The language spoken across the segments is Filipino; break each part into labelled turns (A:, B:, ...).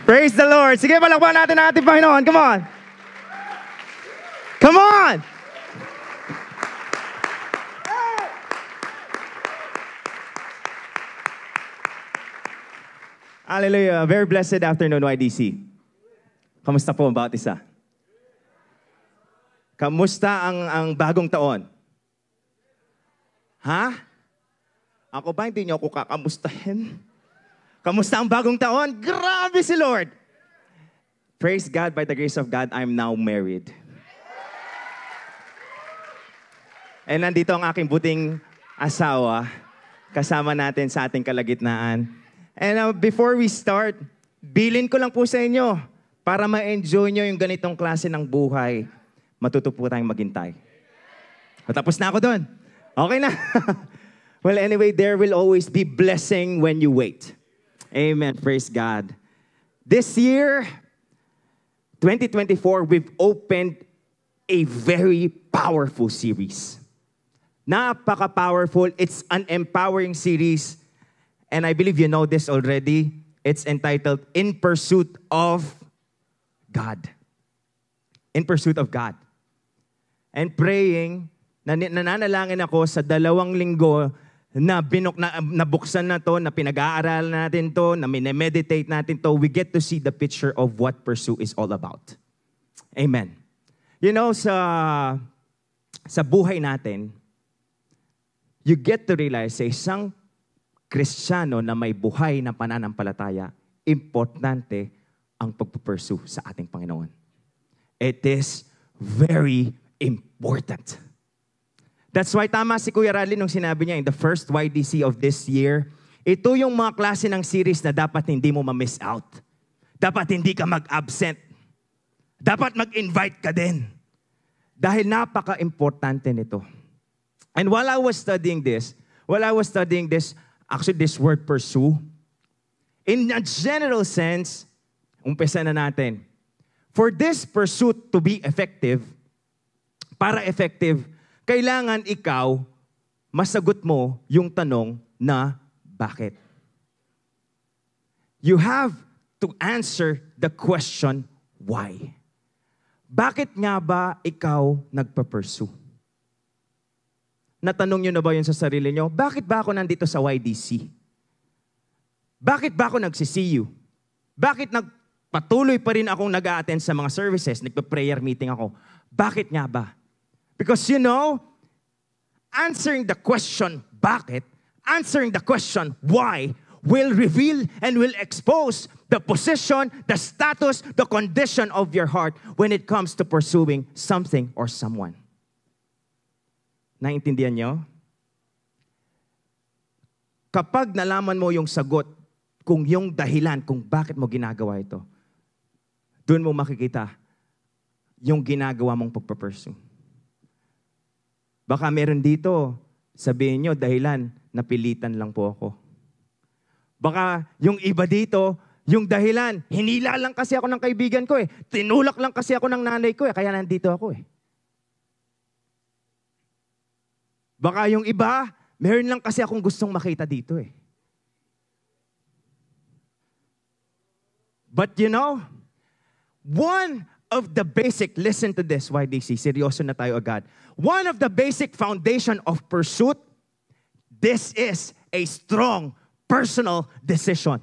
A: Praise the Lord. Sige, palakpan natin ang ating Panginoon. Come on. Come on. Hallelujah. Very blessed afternoon, YDC. Kamusta po ang bawat isa? Kamusta ang bagong taon? Ha? Ako ba hindi niyo ako kakamustahin? Kamusta ang bagong taon? Grabe si Lord! Praise God, by the grace of God, I'm now married. And nandito ang aking buting asawa, kasama natin sa ating kalagitnaan. And before we start, bilin ko lang po sa inyo, para ma-enjoy nyo yung ganitong klase ng buhay, matuto po tayong maghintay. Tapos na ako doon. Okay na. Well, anyway, there will always be blessing when you wait. Amen. Praise God. This year, 2024, we've opened a very powerful series. Napaka-powerful. It's an empowering series. And I believe you know this already. It's entitled, In Pursuit of God. In Pursuit of God. And praying, nananalangin ako sa 2 linggo na nabuksan na to, na pinag-aaralan natin to, na minemeditate natin to, we get to see the picture of what pursue is all about. Amen. You know, sa buhay natin, you get to realize sa isang Kristiyano na may buhay na pananampalataya, importante ang pagpupursue sa ating Panginoon. It is very important. That's why tama si Kuya Rally nung sinabi niya in the first YDC of this year, ito yung mga klase ng series na dapat hindi mo ma-miss out. Dapat hindi ka mag-absent. Dapat mag-invite ka din. Dahil napaka-importante nito. And while I was studying this, actually this word pursue, in a general sense, umpisa na natin. For this pursuit to be effective, para effective, kailangan ikaw masagot mo yung tanong na bakit. You have to answer the question, why? Bakit nga ba ikaw nagpa-pursue? Natanong nyo na ba yun sa sarili nyo? Bakit ba ako nandito sa YDC? Bakit ba ako nagsi-see you? Bakit patuloy pa rin akong nag-a-attend sa mga services, nagpa-prayer meeting ako? Bakit nga ba? Because you know, answering the question, bakit, answering the question, why, will reveal and will expose the position, the status, the condition of your heart when it comes to pursuing something or someone. Naintindihan nyo? Kapag nalaman mo yung sagot, kung yung dahilan, kung bakit mo ginagawa ito, doon mo makikita yung ginagawa mong pagpapursue. Baka meron dito, sabihin nyo, dahilan, napilitan lang po ako. Baka yung iba dito, yung dahilan, hinila lang kasi ako ng kaibigan ko eh. Tinulak lang kasi ako ng nanay ko eh, kaya nandito ako eh. Baka yung iba, meron lang kasi akong gustong makita dito eh. But you know, one of the basic, listen to this, YDC, seryoso na tayo agad. One of the basic foundation of pursuit, this is a strong personal decision.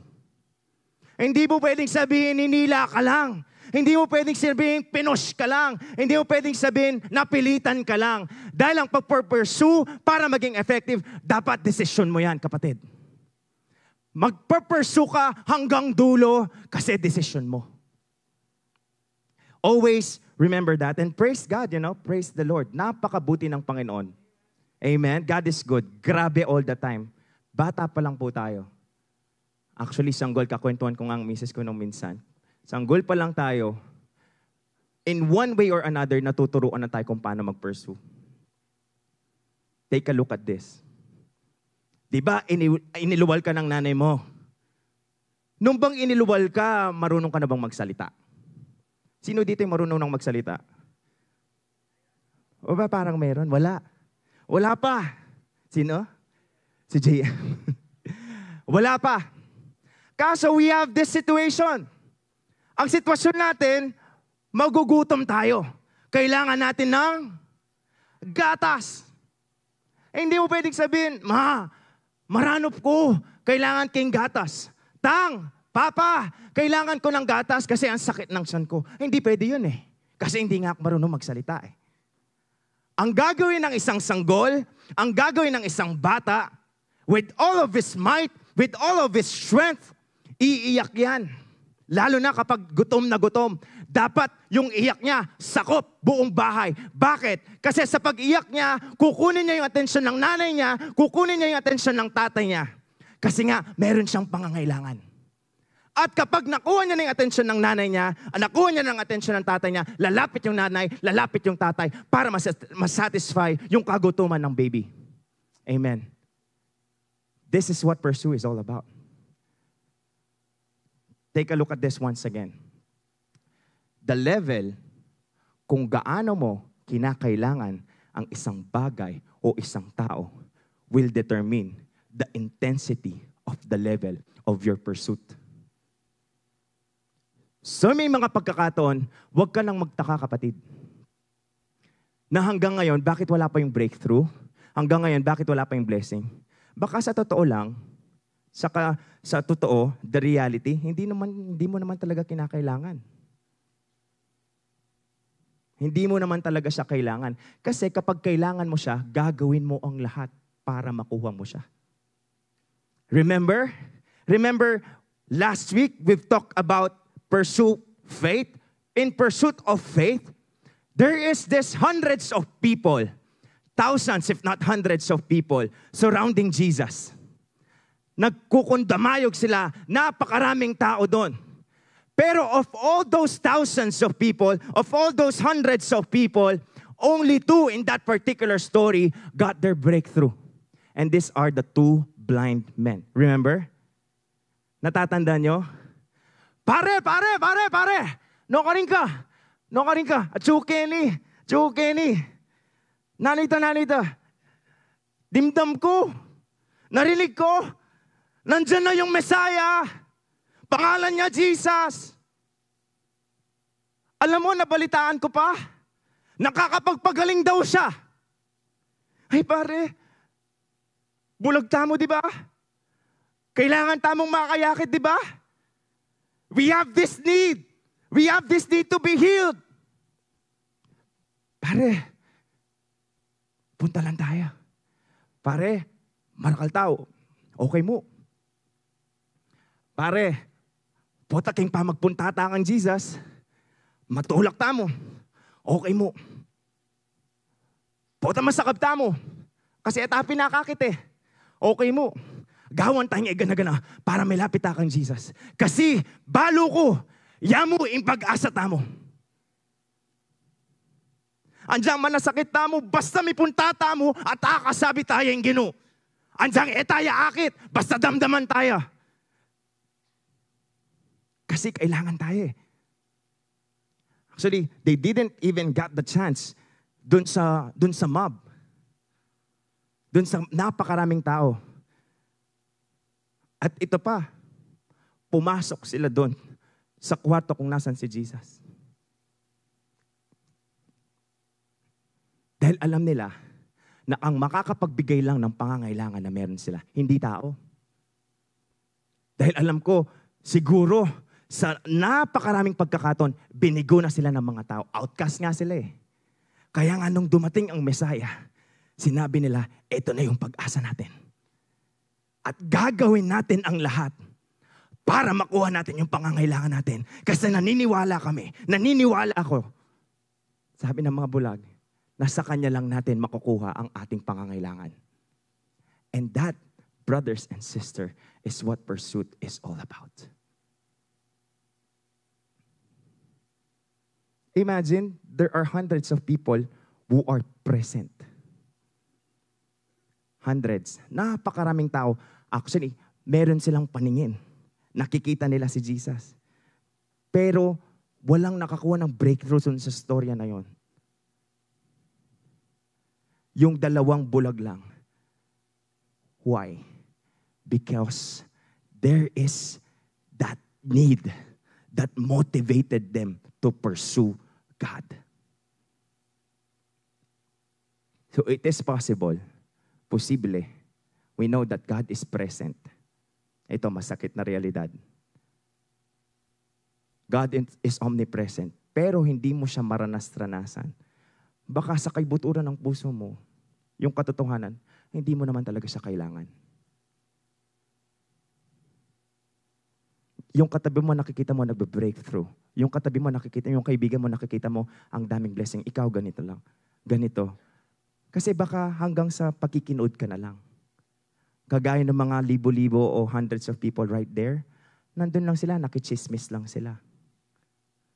A: Hindi mo pwedeng sabihin, ninila ka lang. Hindi mo pwedeng sabihin, pinush ka lang. Hindi mo pwedeng sabihin, napilitan ka lang. Dahil ang pag-pursue, para maging effective, dapat decision mo yan, kapatid. Mag-pursue ka hanggang dulo kasi decision mo. Always remember that. And praise God, you know, praise the Lord. Napakabuti ng Panginoon. Amen? God is good. Grabe all the time. Bata pa lang po tayo. Actually, sanggol, kakwentuhan ko nga ang misis ko nung minsan. Sanggol pa lang tayo, in one way or another, natuturuan na tayo kung paano mag-pursue. Take a look at this. Diba, iniluwal ka ng nanay mo. Nung bang iniluwal ka, marunong ka na bang magsalita? Sino dito yung marunong nang magsalita? O ba parang meron? Wala. Wala pa. Sino? Si JM. Wala pa. Kaso we have this situation. Ang sitwasyon natin, magugutom tayo. Kailangan natin ng gatas. Hindi mo pwedeng sabihin, maranop ko, kailangan king gatas. Papa, kailangan ko ng gatas kasi ang sakit ng tiyan ko. Hindi pwede yun eh. Kasi hindi nga ako marunong magsalita eh. Ang gagawin ng isang sanggol, ang gagawin ng isang bata, with all of his might, with all of his strength, iiyak yan. Lalo na kapag gutom na gutom. Dapat yung iyak niya, sakop buong bahay. Bakit? Kasi sa pag-iyak niya, kukunin niya yung atensyon ng nanay niya, kukunin niya yung atensyon ng tatay niya. Kasi nga, meron siyang pangangailangan. At kapag nakuha niya ng atensyon ng nanay niya, nakuha niya ng atensyon ng tatay niya, lalapit yung nanay, lalapit yung tatay para masatisfy yung kagutuman ng baby. Amen. This is what pursue is all about. Take a look at this once again. The level kung gaano mo kinakailangan ang isang bagay o isang tao will determine the intensity of the level of your pursuit. So may mga pagkakataon, huwag ka nang magtaka kapatid. Na hanggang ngayon, bakit wala pa yung breakthrough? Hanggang ngayon, bakit wala pa yung blessing? Baka sa totoo lang, sa totoo, the reality, hindi mo naman talaga kinakailangan. Hindi mo naman talaga siya kailangan. Kasi kapag kailangan mo siya, gagawin mo ang lahat para makuha mo siya. Remember last week, we've talked about pursue faith. In pursuit of faith, there is this hundreds of people, thousands if not hundreds of people surrounding Jesus. Nagkukundamayog sila, napakaraming tao doon. Pero of all those thousands of people, of all those hundreds of people, only 2 in that particular story got their breakthrough. And these are the 2 blind men. Remember? Natatandaan nyo? Pare! No ka rin ka. Chukeni. Nanita. Dimdam ko. Narinig ko. Nandyan na yung Messiah. Pangalan niya Jesus. Alam mo, nabalitaan ko pa. Nakakapagpagaling daw siya. Ay pare, bulag tamo, di ba? Kailangan tamong makakayakit, di ba? We have this need. We have this need to be healed. Pare, punta lang tayo. Pare, marakal tao. Okay mo. Pare, puta king pa magpuntatangan Jesus. Matulak ta mo. Okay mo. Puta masakab ta mo. Kasi etapi nakakit eh. Okay mo. Gawan tayong gana-gana para may lapit kang Jesus. Kasi balo ko, yamu yung pag-asa ta mo. Andiyan man nasakit ta mo, basta may punta ta mo at akasabi tayo yung Ginoo. Andiyan etaya akit, basta damdaman tayo. Kasi kailangan tayo eh. Actually, they didn't even get the chance dun sa mob. Dun sa napakaraming tao. At ito pa, pumasok sila dun sa kwarto kung nasan si Jesus. Dahil alam nila na ang makakapagbigay lang ng pangangailangan na meron sila, hindi tao. Dahil alam ko, siguro, sa napakaraming pagkakataon, binigo na sila ng mga tao. Outcast nga sila eh. Kaya nga nung dumating ang Messiah, sinabi nila, ito na yung pag-asa natin. At gagawin natin ang lahat para makuha natin yung pangangailangan natin. Kasi naniniwala kami, naniniwala ako. Sabi ng mga bulag, na sa Kanya lang natin makukuha ang ating pangangailangan. And that, brothers and sisters, is what pursuit is all about. Imagine, there are hundreds of people who are present. Hundreds. Napakaraming tao. Actually, meron silang paningin. Nakikita nila si Jesus. Pero, walang nakakuha ng breakthrough sa storya na yon. Yung 2 bulag lang. Why? Because there is that need. that motivated them to pursue God. So it is possible, posible, we know that God is present. Ito, masakit na realidad. God is omnipresent, pero hindi mo siya maranas-ranasan. Baka sa kaibuturan ng puso mo, yung katotohanan, hindi mo naman talaga siya kailangan. Yung katabi mo, nakikita mo, nagbe-breakthrough. Yung katabi mo, nakikita, yung kaibigan mo, nakikita mo, ang daming blessing. Ikaw, ganito lang. Ganito. Kasi baka hanggang sa pagkikinood ka na lang. Kagaya ng mga libo-libo o hundreds of people right there, nandun lang sila, nakichismis lang sila.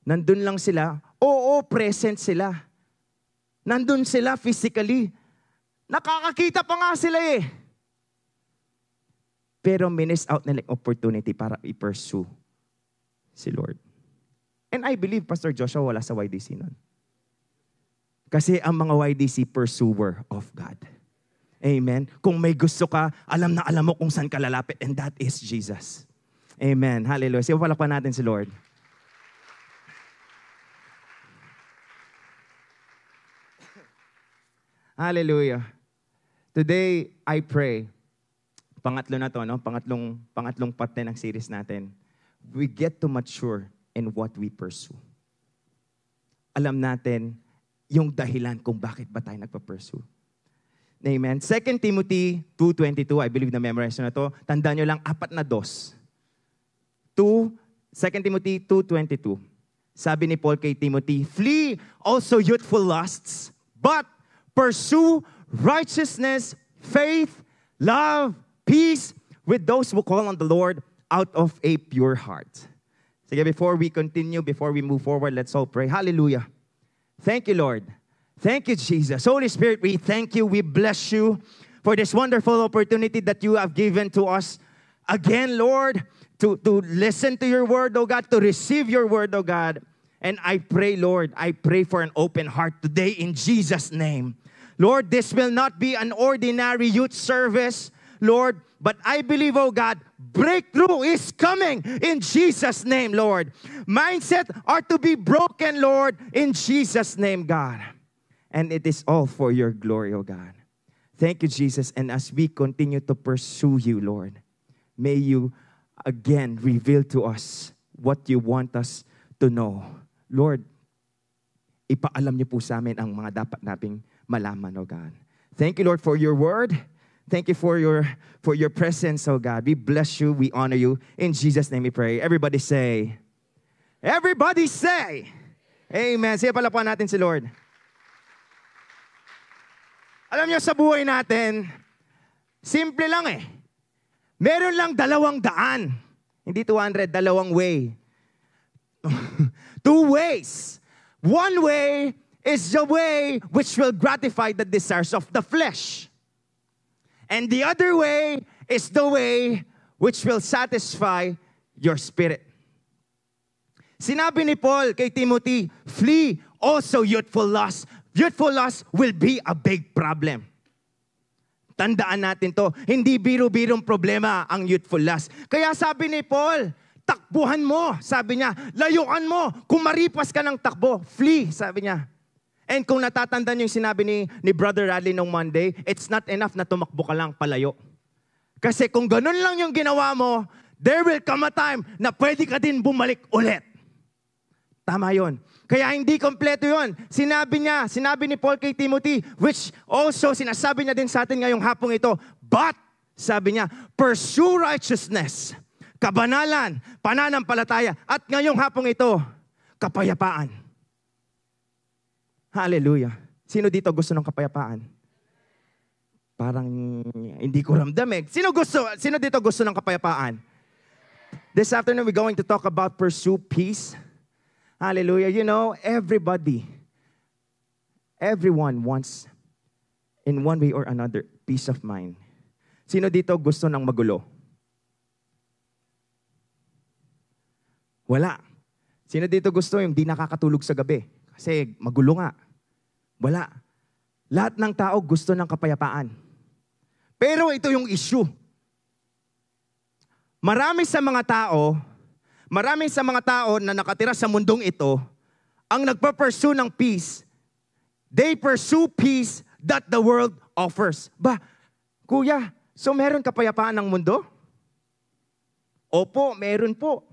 A: Nandun lang sila, oo, present sila. Nandun sila physically. Nakakakita pa nga sila eh. Pero miss out nila yung opportunity para i-pursue si Lord. And I believe, Pastor Joshua, wala sa YDC nun. Kasi ang mga YDC, pursuer of God. Amen. Kung may gusto ka, alam na alam mo kung saan ka lalapit, and that is Jesus. Amen. Hallelujah. Sige, palakpan natin si Lord. Hallelujah. Today, I pray, pangatlo na to, no? Pangatlong part ng series natin, we get to mature in what we pursue. Alam natin yung dahilan kung bakit ba tayo nagpa-pursue. Amen. 2 Timothy 2:22, I believe na memorize na to. Tandaan nyo lang, 4 na dos. 2 Timothy 2:22. Sabi ni Paul kay Timothy, flee also youthful lusts, but pursue righteousness, faith, love, peace with those who call on the Lord out of a pure heart. Sige, before we continue, before we move forward, let's all pray. Hallelujah. Thank you, Lord. Thank you, Jesus. Holy Spirit, we thank you. We bless you for this wonderful opportunity that you have given to us again, Lord, to listen to your word, oh God, to receive your word, oh God. And I pray, Lord, I pray for an open heart today in Jesus' name. Lord, this will not be an ordinary youth service, Lord, but I believe, oh God, breakthrough is coming in Jesus' name, Lord. Mindset are to be broken, Lord, in Jesus' name, God. And it is all for your glory, oh God. Thank you, Jesus. And as we continue to pursue you, Lord, may you again reveal to us what you want us to know. Lord, ipaalam niyo po sa amin ang mga dapat nating malaman, oh God. Thank you, Lord, for your word. Thank you for your presence, oh God. We bless you. We honor you. In Jesus' name we pray. Everybody say, Amen. Sige, palapuan natin si Lord. Alam niyo, sa buhay natin, simple lang eh. Meron lang 200. Hindi 200, 2 way. 2 ways. One way is the way which will gratify the desires of the flesh. And the other way is the way which will satisfy your spirit. Sinabi ni Paul kay Timothy, flee also youthful lust. Youthful lust will be a big problem. Tandaan natin to. Hindi biro-birong problema ang youthful lust. Kaya sabi ni Paul, takbuhan mo. Sabi niya, layuan mo. Kung maripas ka ng takbo, flee, sabi niya. And kung natatandaan yung sinabi ni Brother Radley nung Monday, it's not enough na tumakbo ka lang palayo. Kasi kung ganun lang yung ginawa mo, there will come a time na pwede ka din bumalik ulit. Tama yun. Kaya hindi kompleto yun. Sinabi ni Paul kay Timothy, which also sinasabi niya din sa atin ngayong hapong ito, but, sabi niya, pursue righteousness, kabanalan, pananampalataya, at ngayong hapong ito, kapayapaan. Hallelujah. Sino dito gusto ng kapayapaan? Parang hindi ko ramdam eh. Sino dito gusto ng kapayapaan? This afternoon, we're going to talk about pursue peace. Hallelujah. You know, everyone wants, in one way or another, peace of mind. Sino dito gusto ng magulo? Wala. Sino dito gusto yung di nakakatulog sa gabi? Kasi magulo nga. Wala. Lahat ng tao gusto ng kapayapaan. Pero ito yung issue. Marami sa mga tao Marami sa mga tao na nakatira sa mundong ito, ang nagpa-pursue ng peace, they pursue peace that the world offers. Ba, kuya, so meron kapayapaan ng mundo? Opo, meron po.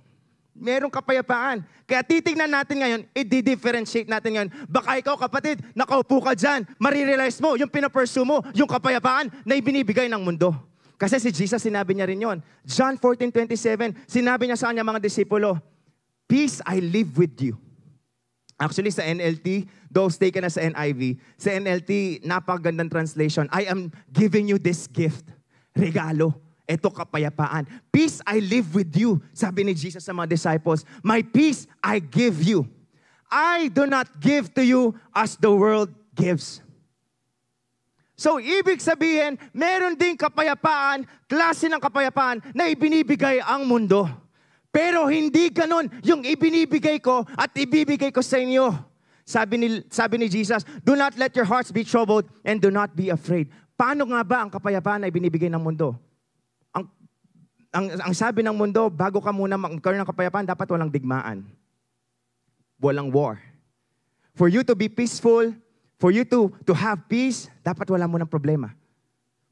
A: Merong kapayapaan. Kaya titignan natin ngayon, i-differentiate natin ngayon. Baka ikaw, kapatid, nakaupo ka dyan, marirealize mo, yung pinapursue mo, yung kapayapaan na ibinibigay ng mundo. Kasi si Jesus, sinabi niya rin yon. John 14:27, sinabi niya sa kanya mga disipulo, peace I live with you. Actually, sa NLT, those taken na sa NIV, sa NLT, napakagandang translation, I am giving you this gift, regalo. Ito kapayapaan. Peace I live with you. Sabi ni Jesus sa mga disciples, my peace I give you. I do not give to you as the world gives. So, ibig sabihin, meron ding kapayapaan, klase ng kapayapaan na ibinibigay ang mundo. Pero hindi ganon yung ibinibigay ko at ibibigay ko sa inyo. Sabi ni Jesus, do not let your hearts be troubled and do not be afraid. Paano nga ba ang kapayapaan na ibinibigay ng mundo? Ang sabi ng mundo, bago ka muna magkaroon ng kapayapaan, dapat walang digmaan. Walang war. For you to be peaceful, for you to have peace, dapat wala mo ng problema.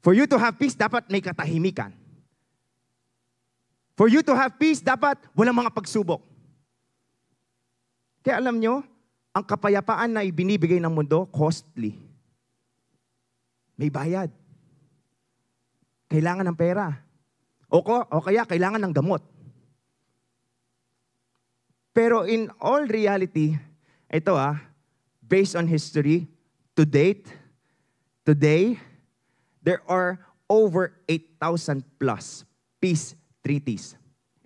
A: For you to have peace, dapat may katahimikan. For you to have peace, dapat walang mga pagsubok. Kaya alam nyo, ang kapayapaan na ibinibigay ng mundo, costly. May bayad. Kailangan ng pera. O kaya kailangan ng gamot. Pero in all reality, ito based on history, today, there are over 8,000 plus peace treaties.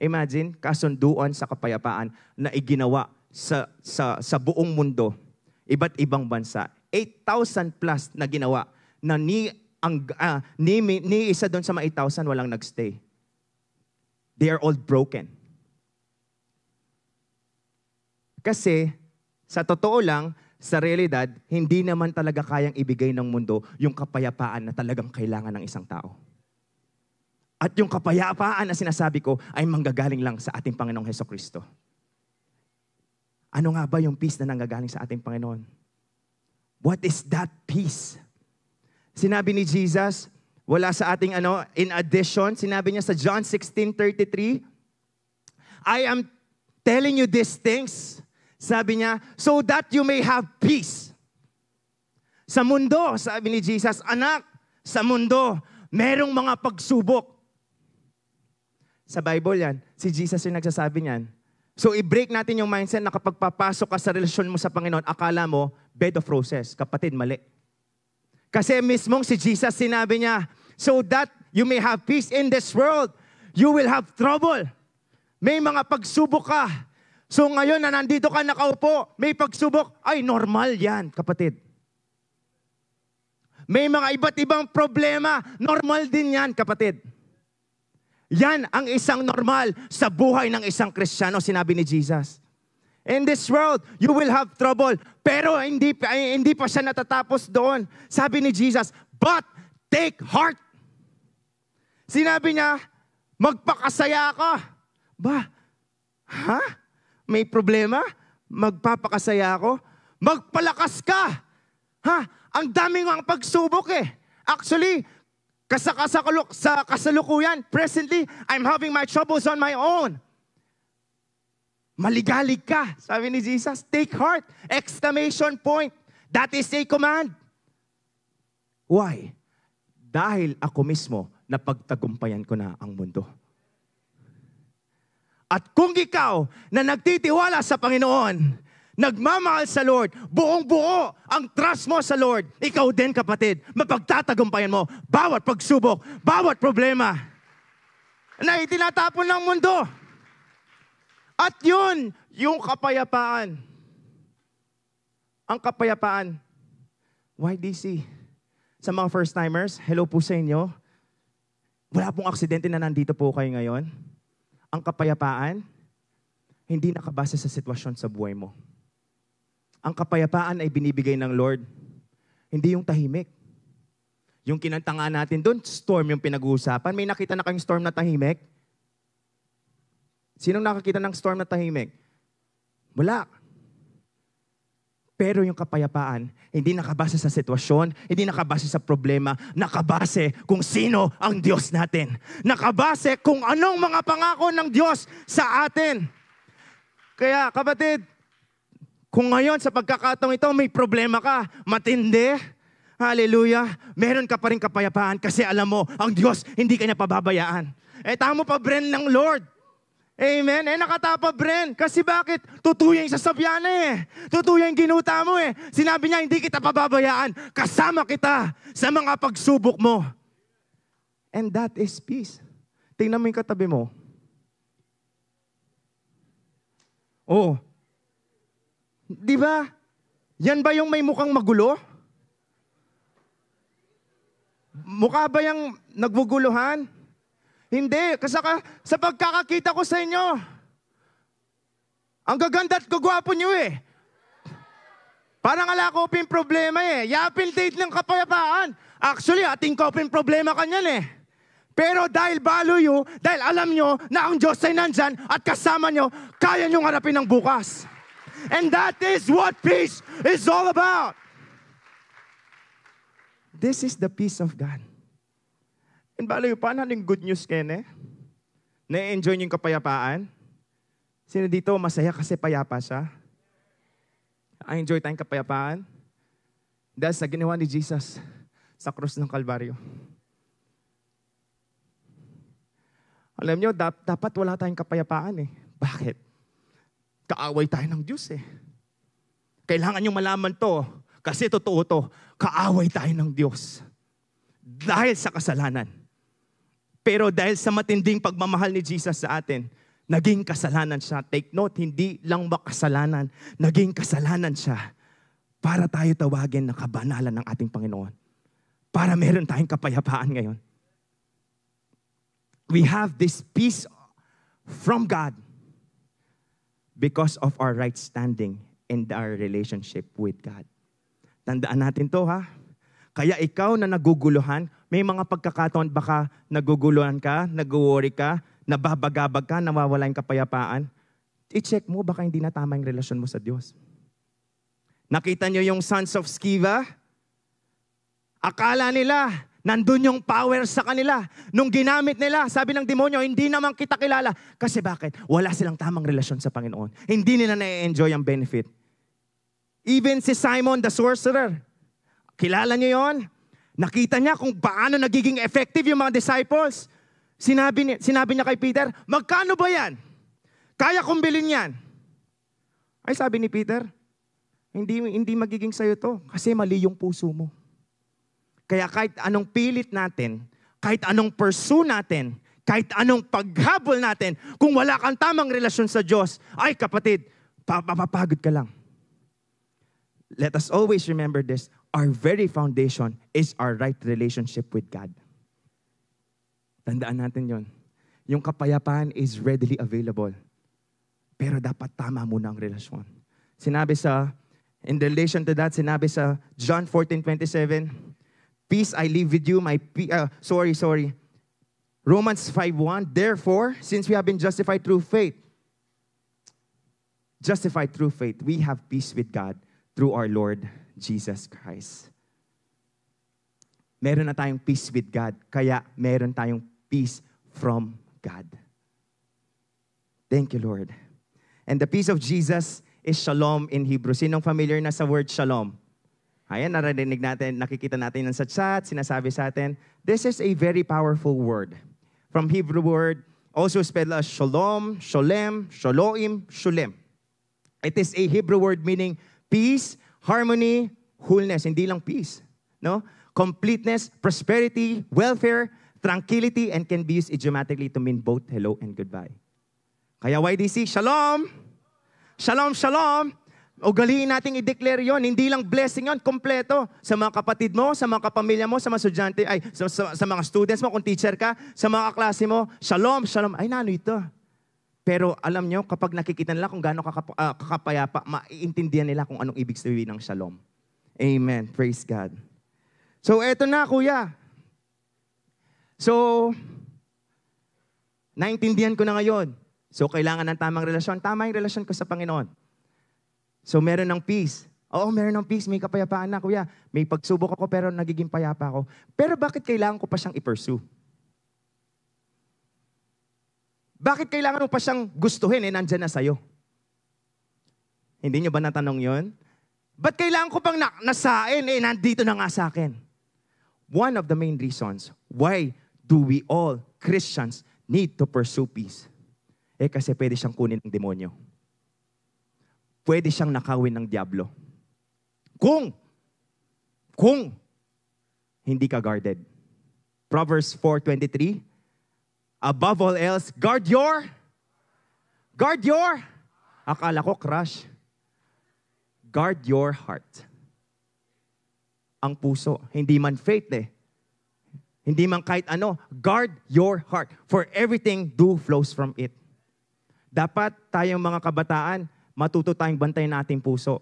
A: Imagine, kasunduan sa kapayapaan na iginawa sa buong mundo, iba't ibang bansa. 8,000 plus na ginawa na ni isa doon sa mga 8,000 walang nagstay. They are all broken. Kasi, sa totoo lang, sa realidad, hindi naman talaga kayang ibigay ng mundo yung kapayapaan na talagang kailangan ng isang tao. At yung kapayapaan na sinasabi ko ay manggagaling lang sa ating Panginoong Hesukristo. Ano nga ba yung peace na nanggagaling sa ating Panginoon? What is that peace? Sinabi ni Jesus, wala sa ating in addition, sinabi niya sa John 16:33, I am telling you these things, sabi niya, so that you may have peace. Sa mundo, sabi ni Jesus, anak, sa mundo, merong mga pagsubok. Sa Bible yan, si Jesus yung nagsasabi niyan. So i-break natin yung mindset na kapag papasok ka sa relasyon mo sa Panginoon, akala mo, bed of roses. Kapatid, mali. Kasi mismong si Jesus sinabi niya, so that you may have peace in this world, you will have trouble. May mga pagsubok ka. So ngayon na nandito ka nakaupo, may pagsubok, ay normal yan, kapatid. May mga iba't ibang problema, normal din yan, kapatid. Yan ang isang normal sa buhay ng isang Kristiyano, sinabi ni Jesus. In this world, you will have trouble. Pero hindi pa siya natatapos doon. Sabi ni Jesus, but take heart. Sinabi niya, magpakasaya ka. Ba? May problema? Magpapakasaya ako? Magpalakas ka. Ang daming ang pagsubok eh. Actually, sa kasalukuyan, presently, I'm having my troubles on my own. Maligalig ka, sabi ni Jesus. Take heart! Exclamation point. That is a command. Why? Dahil ako mismo napagtagumpayan ko na ang mundo. At kung ikaw na nagtitiwala sa Panginoon, nagmamahal sa Lord, buong-buo ang trust mo sa Lord, ikaw din kapatid, mapagtatagumpayan mo bawat pagsubok, bawat problema na itinatapon ng mundo. At yun, yung kapayapaan. Ang kapayapaan. YDC. Sa mga first-timers, hello po sa inyo. Wala pong aksidente na nandito po kayo ngayon. Ang kapayapaan, hindi nakabase sa sitwasyon sa buhay mo. Ang kapayapaan ay binibigay ng Lord. Hindi yung tahimik. Yung kinantangan natin doon, storm yung pinag-uusapan. May nakita na kayong storm na tahimik? Sinong nakakita ng storm na tahimik? Wala. Pero yung kapayapaan, hindi nakabase sa sitwasyon, hindi nakabase sa problema, nakabase kung sino ang Diyos natin. Nakabase kung anong mga pangako ng Diyos sa atin. Kaya kapatid, kung ngayon sa pagkakataong ito may problema ka, matindi, hallelujah, meron ka pa rin kapayapaan kasi alam mo, ang Diyos hindi ka niya pababayaan. Tama pa Bren ng Lord. Amen. Nakatapa Bren. Kasi bakit? Tutuyo yung sasabyan Tutuyo yung ginuta mo Sinabi niya, hindi kita pababayaan. Kasama kita sa mga pagsubok mo. And that is peace. Tingnan mo yung katabi mo. Oh. Di ba? Yan ba yung may mukhang magulo? Mukha ba yung nagbuguluhan? Hindi. Kasi sa pagkakakita ko sa inyo, ang gaganda at kagwapo nyo Parang ala ko pin problema Yapil date ng kapayapaan. Actually, ating ko pin problema kanyan Pero dahil value, dahil alam nyo na ang Diyos ay nandyan at kasama nyo, kaya nyo harapin ang bukas. And that is what peace is all about. This is the peace of God. And balayo, paano yung good news kayo Na-enjoy niyo yung kapayapaan? Sino dito masaya kasi payapa siya? I-enjoy tayong kapayapaan? Dahil sa ginawa ni Jesus sa krus ng Kalbaryo. Alam niyo, dapat wala tayong kapayapaan Bakit? Kaaway tayo ng Diyos Kailangan niyo malaman to. Kasi totoo to. Kaaway tayo ng Diyos. Dahil sa kasalanan. Pero dahil sa matinding pagmamahal ni Jesus sa atin, naging kasalanan siya. Take note, hindi lang makasalanan, naging kasalanan siya para tayo tawagin na kabanalan ng ating Panginoon. Para meron tayong kapayapaan ngayon. We have this peace from God because of our right standing and our relationship with God. Tandaan natin to Kaya ikaw na naguguluhan, may mga pagkakataon baka naguguluhan ka, nag-worry ka, nababagabag ka, nawawala yung kapayapaan. I-check mo, baka hindi na tama yung relasyon mo sa Diyos. Nakita nyo yung sons of Sceva? Akala nila, nandun yung power sa kanila. Nung ginamit nila, sabi ng demonyo, hindi naman kita kilala. Kasi bakit? Wala silang tamang relasyon sa Panginoon. Hindi nila na-enjoy ang benefit. Even si Simon the sorcerer, kilala niyo yon? Nakita niya kung paano nagiging effective yung mga disciples. Sinabi niya kay Peter, magkano ba yan? Kaya kong bilhin yan. Ay sabi ni Peter, hindi magiging sayo to kasi mali yung puso mo. Kaya kahit anong pilit natin, kahit anong pursue natin, kahit anong paghabol natin, kung wala kang tamang relasyon sa Diyos, ay kapatid, papapagod ka lang. Let us always remember this. Our very foundation is our right relationship with God. Tandaan natin yon. Yung kapayapaan is readily available. Pero dapat tama muna ang relasyon. In relation to that, sinabi sa John 14:27, peace I leave with you, Romans 5:1, therefore, since we have been justified through faith, we have peace with God through our Lord Jesus Christ. Meron na tayong peace with God, kaya meron tayong peace from God. Thank you, Lord. And the peace of Jesus is shalom in Hebrew. Sinong familiar na sa word shalom? Ayan, narinig natin, nakikita natin sa chat, sinasabi sa atin. This is a very powerful word. From Hebrew word, also spelled as shalom, sholem, sholoim, shulem. It is a Hebrew word meaning peace, harmony, wholeness. Hindi lang peace. No? Completeness, prosperity, welfare, tranquility, and can be used idiomatically to mean both hello and goodbye. Kaya YDC, shalom! Shalom, shalom! Ugaliin nating i-declare yon. Hindi lang blessing yon, kompleto. Sa mga kapatid mo, sa mga kapamilya mo, sa mga estudyante, sa mga students mo, kung teacher ka, sa mga klase mo, shalom, shalom. Ay, nano ito? Pero alam nyo, kapag nakikita nila kung gaano kakapayapa, maiintindihan nila kung anong ibig sabihin ng shalom. Amen. Praise God. So, eto na, kuya. So, naintindihan ko na ngayon. So, kailangan ng tamang relasyon. Tama yung relasyon ko sa Panginoon. So, meron ng peace. Oo, meron ng peace. May kapayapaan na, kuya. May pagsubok ako pero nagiging payapa ako. Pero bakit kailangan ko pa siyang i-pursue? Bakit kailangan mo pa siyang gustuhin? Nandyan na sa'yo. Hindi nyo ba natanong yon? Ba't kailangan ko pang nasain? Nandito na nga sa akin. One of the main reasons why do we all Christians need to pursue peace? Kasi pwede siyang kunin ng demonyo. Pwede siyang nakawin ng diablo. Kung hindi ka guarded. Proverbs 4:23, above all else, guard your, akala ko crush. Guard your heart. Ang puso, hindi man faith Hindi man kahit ano, guard your heart. For everything do flows from it. Dapat tayong mga kabataan, matuto tayong bantayan nating puso.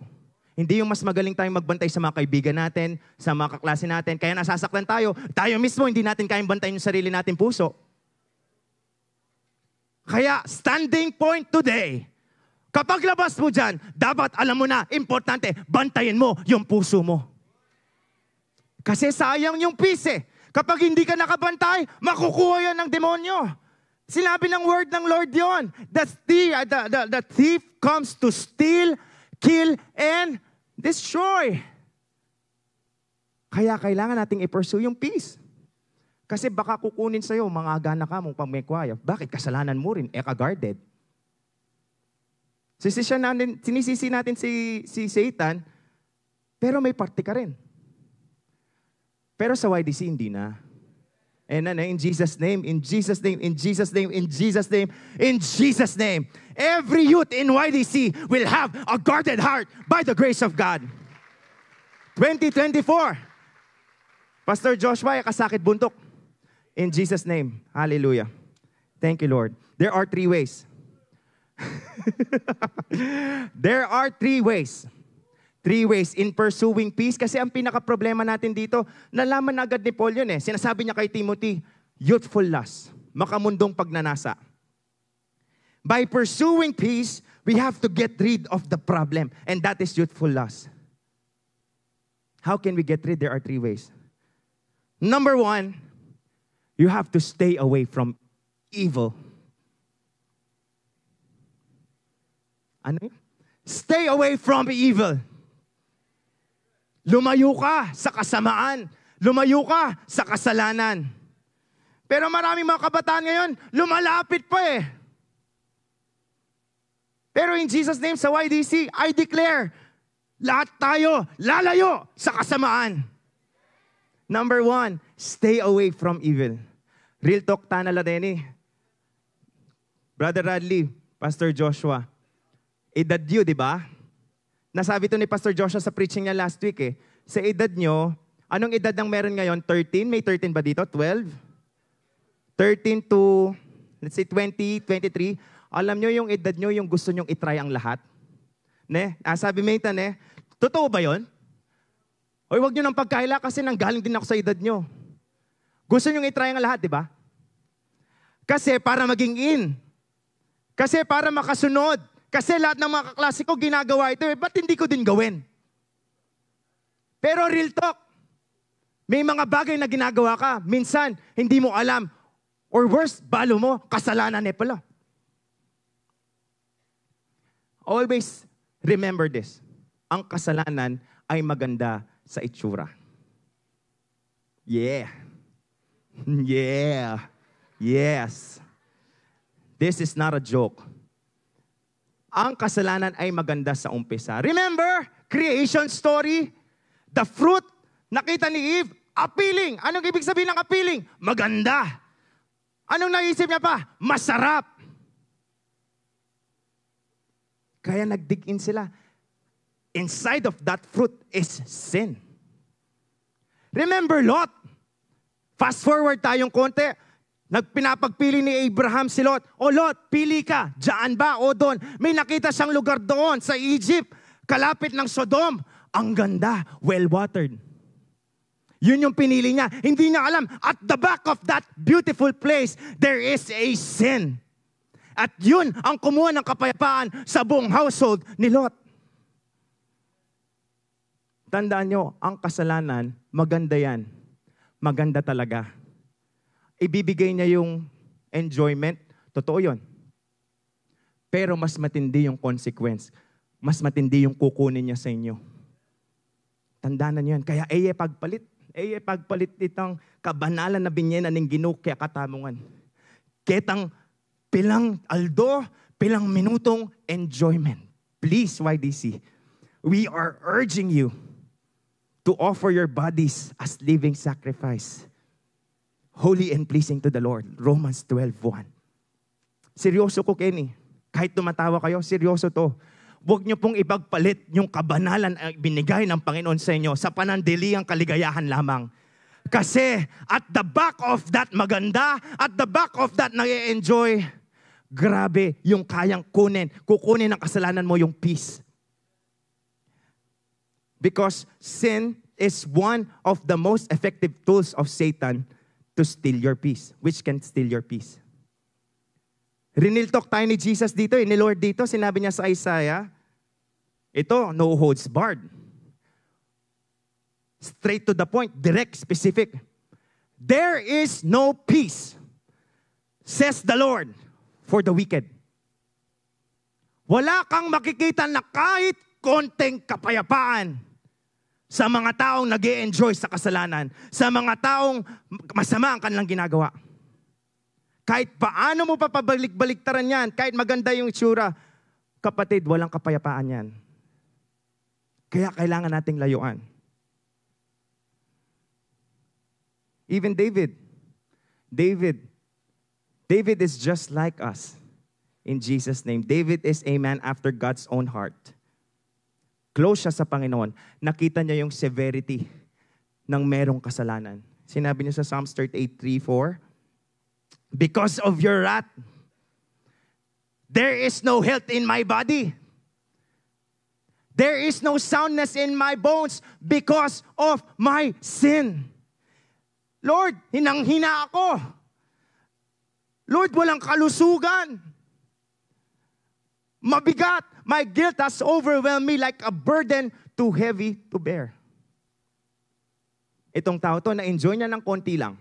A: Hindi yung mas magaling tayong magbantay sa mga kaibigan natin, sa mga kaklase natin, kaya nasasaktan tayo. Tayo mismo, hindi natin kayang bantayan yung sarili nating puso. Kaya, standing point today, kapag labas mo dyan, dapat alam mo na, importante, bantayan mo yung puso mo. Kasi sayang yung peace Kapag hindi ka nakabantay, makukuha yan ng demonyo. Sinabi ng word ng Lord yon. The thief comes to steal, kill, and destroy. Kaya kailangan nating i-pursue yung peace. Kasi baka kukunin sa'yo, mga gana ka mong pamekwayo. Bakit? Kasalanan mo rin, ka-guarded. Sinisisi natin si Satan, pero may parte ka rin. Pero sa YDC, hindi na. And in Jesus' name, in Jesus' name, in Jesus' name, in Jesus' name, in Jesus' name, every youth in YDC will have a guarded heart by the grace of God. 2024, Pastor Joshua, kasakit buntok. In Jesus' name, hallelujah. Thank you, Lord. There are 3 ways. There are 3 ways. 3 ways in pursuing peace. Kasi ang pinaka-problema natin dito, nalaman na agad ni Paul yun Sinasabi niya kay Timothy, youthful lust, makamundong pagnanasa. By pursuing peace, we have to get rid of the problem. And that is youthful lust. How can we get rid? There are 3 ways. Number 1, you have to stay away from evil. Ano yun? Stay away from evil. Lumayo ka sa kasamaan. Lumayo ka sa kasalanan. Pero maraming mga kabataan ngayon, lumalapit pa Pero in Jesus' name, sa YDC, I declare, lahat tayo lalayo sa kasamaan. Number 1, stay away from evil. Real talk, tanala din Brother Radley, Pastor Joshua, edad nyo, di ba? Nasabi to ni Pastor Joshua sa preaching niya last week Sa edad nyo, anong edad ang meron ngayon? 13? May 13 ba dito? 12? 13 to, let's say 20, 23. Alam nyo yung edad nyo, yung gusto nyong itry ang lahat? Sabi Maytan totoo ba yon? Oy, wag nyo nang pagkaila kasi nanggaling din ako sa edad nyo. Gusto nyong itry ang lahat, di ba? Kasi para maging in. Kasi para makasunod. Kasi lahat ng mga kaklase ko ginagawa ito ba't hindi ko din gawin? Pero real talk, may mga bagay na ginagawa ka, minsan hindi mo alam, or worse, balo mo, kasalanan pala. Always remember this, ang kasalanan ay maganda sa itsura. Yeah. Yeah. Yes. This is not a joke. Ang kasalanan ay maganda sa umpisa. Remember, creation story, the fruit, nakita ni Eve, appealing. Anong ibig sabihin ng appealing? Maganda. Anong naisip niya pa? Masarap. Kaya nag-dig in sila. Inside of that fruit is sin. Remember Lot? Fast forward tayong konti. Nagpinapagpili ni Abraham si Lot. O Lot, pili ka. Diyan ba o doon? May nakita siyang lugar doon sa Egypt. Kalapit ng Sodom. Ang ganda. Well-watered. Yun yung pinili niya. Hindi niya alam. At the back of that beautiful place, there is a sin. At yun ang kumuha ng kapayapaan sa buong household ni Lot. Tandaan nyo, ang kasalanan, maganda yan. Maganda talaga. Ibibigay niya yung enjoyment, totoo yun. Pero mas matindi yung consequence. Mas matindi yung kukunin niya sa inyo. Tandaan na niyo yan. Kaya pagpalit itang kabanalan na binyena ng Ginoo kaya katamungan. Ketang pilang aldo, pilang minutong enjoyment. Please, YDC, we are urging you to offer your bodies as living sacrifice, holy and pleasing to the Lord. Romans 12:1. Seryoso ko, Kenny. Kahit tumatawa kayo, seryoso to. Huwag niyo pong ipagpalit yung kabanalan ang binigay ng Panginoon sa inyo sa panandaliang kaligayahan lamang. Kasi at the back of that maganda, at the back of that nag-e-enjoy, grabe yung kayang kukunin ng kasalanan mo yung peace. Because sin is one of the most effective tools of Satan to steal your peace. Which can steal your peace. Rinil talk tayo ni Jesus dito, ni Lord dito. Sinabi niya sa Isaiah, ito, no holds barred. Straight to the point, direct, specific. There is no peace, says the Lord, for the wicked. Wala kang makikita na kahit konting kapayapaan sa mga taong nag-e-enjoy sa kasalanan, sa mga taong masama ang kanilang ginagawa. Kahit paano mo papabalik-baliktaran yan, kahit maganda yung itsura, kapatid, walang kapayapaan yan. Kaya kailangan nating layuan. Even David is just like us in Jesus' name. David is a man after God's own heart. Close siya sa Panginoon. Nakita niya yung severity ng merong kasalanan. Sinabi niya sa Psalms 38:3-4, because of your wrath, there is no health in my body. There is no soundness in my bones because of my sin. Lord, hinang-hina ako. Lord, walang kalusugan. Mabigat. My guilt has overwhelmed me like a burden too heavy to bear. Itong tao to, na-enjoy niya ng konti lang.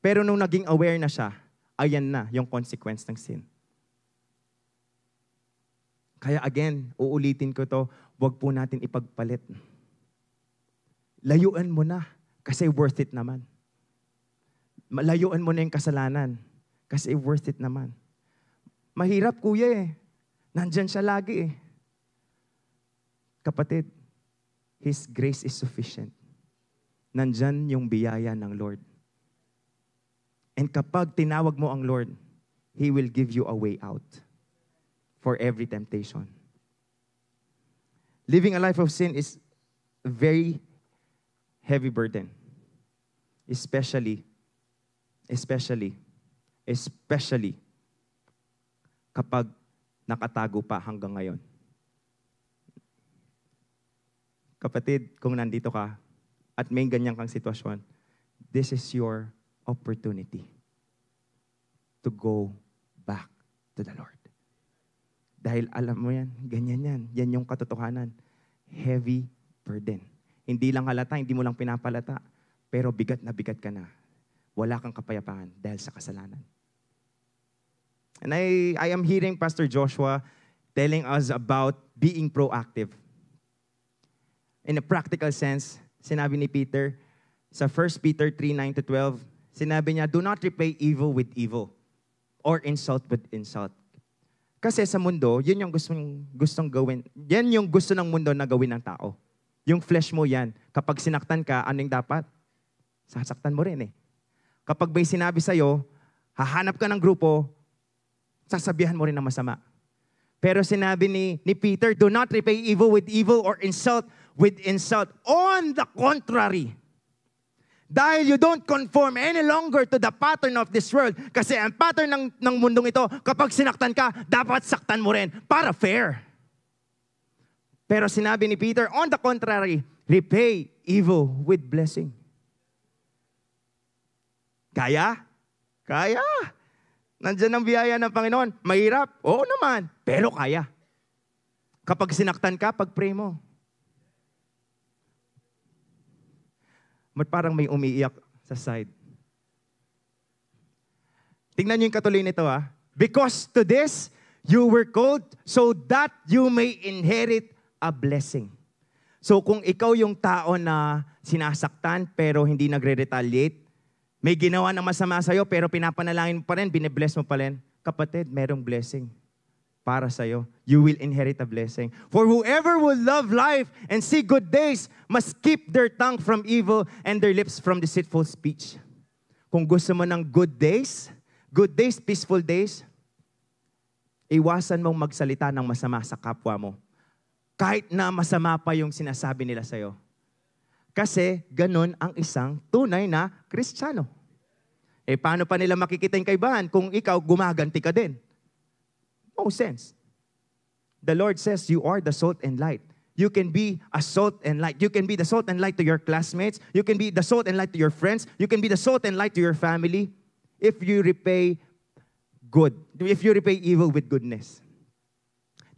A: Pero nung naging aware na siya, ayan na yung consequence ng sin. Kaya again, uulitin ko to, huwag po natin ipagpalit. Layuan mo na, kasi worth it naman. Layuan mo na yung kasalanan, kasi worth it naman. Mahirap, kuya eh. Nandyan siya lagi eh. Kapatid, His grace is sufficient. Nandyan yung biyaya ng Lord. And kapag tinawag mo ang Lord, He will give you a way out for every temptation. Living a life of sin is a very heavy burden. Especially kapag nakatago pa hanggang ngayon. Kapatid, kung nandito ka at may ganyan kang sitwasyon, this is your opportunity to go back to the Lord. Dahil alam mo yan, ganyan yan. Yan yung katotohanan. Heavy burden. Hindi lang halata, hindi mo lang pinapalata, pero bigat na bigat ka na. Wala kang kapayapaan dahil sa kasalanan. And I am hearing Pastor Joshua telling us about being proactive. In a practical sense, sinabi ni Peter, sa 1 Peter 3:9-12, sinabi niya, do not repay evil with evil or insult with insult. Kasi sa mundo, yun yung gustong gawin. Yan yung gusto ng mundo na gawin ng tao. Yung flesh mo yan. Kapag sinaktan ka, anong dapat? Sasaktan mo rin eh. Kapag may sinabi sa'yo, hahanap ka ng grupo, sasabihan mo rin ng masama. Pero sinabi ni Peter, do not repay evil with evil or insult with insult. On the contrary, dahil you don't conform any longer to the pattern of this world. Kasi ang pattern ng mundong ito, kapag sinaktan ka, dapat saktan mo rin para fair. Pero sinabi ni Peter, on the contrary, repay evil with blessing. Kaya? Kaya. Nandiyan ang biyaya ng Panginoon. Mahirap? Oo naman. Pero kaya. Kapag sinaktan ka, pag-pray mo. Parang may umiiyak sa side. Tingnan niyo yung katuloy nito ha. Because to this, you were called so that you may inherit a blessing. So kung ikaw yung tao na sinasaktan pero hindi nagre-retaliate, may ginawa ng masama sa'yo pero pinapanalangin mo pa rin, binibless mo pa rin, kapatid, merong blessing para sa'yo. You will inherit a blessing. For whoever will love life and see good days must keep their tongue from evil and their lips from deceitful speech. Kung gusto mo ng good days, peaceful days, iwasan mong magsalita ng masama sa kapwa mo. Kahit na masama pa yung sinasabi nila sa'yo. Kasi ganun ang isang tunay na Kristiyano. Paano pa nila makikita yung kaibahan kung ikaw gumaganti ka din? No sense. The Lord says you are the salt and light. You can be a salt and light. You can be the salt and light to your classmates. You can be the salt and light to your friends. You can be the salt and light to your family if you repay good. If you repay evil with goodness.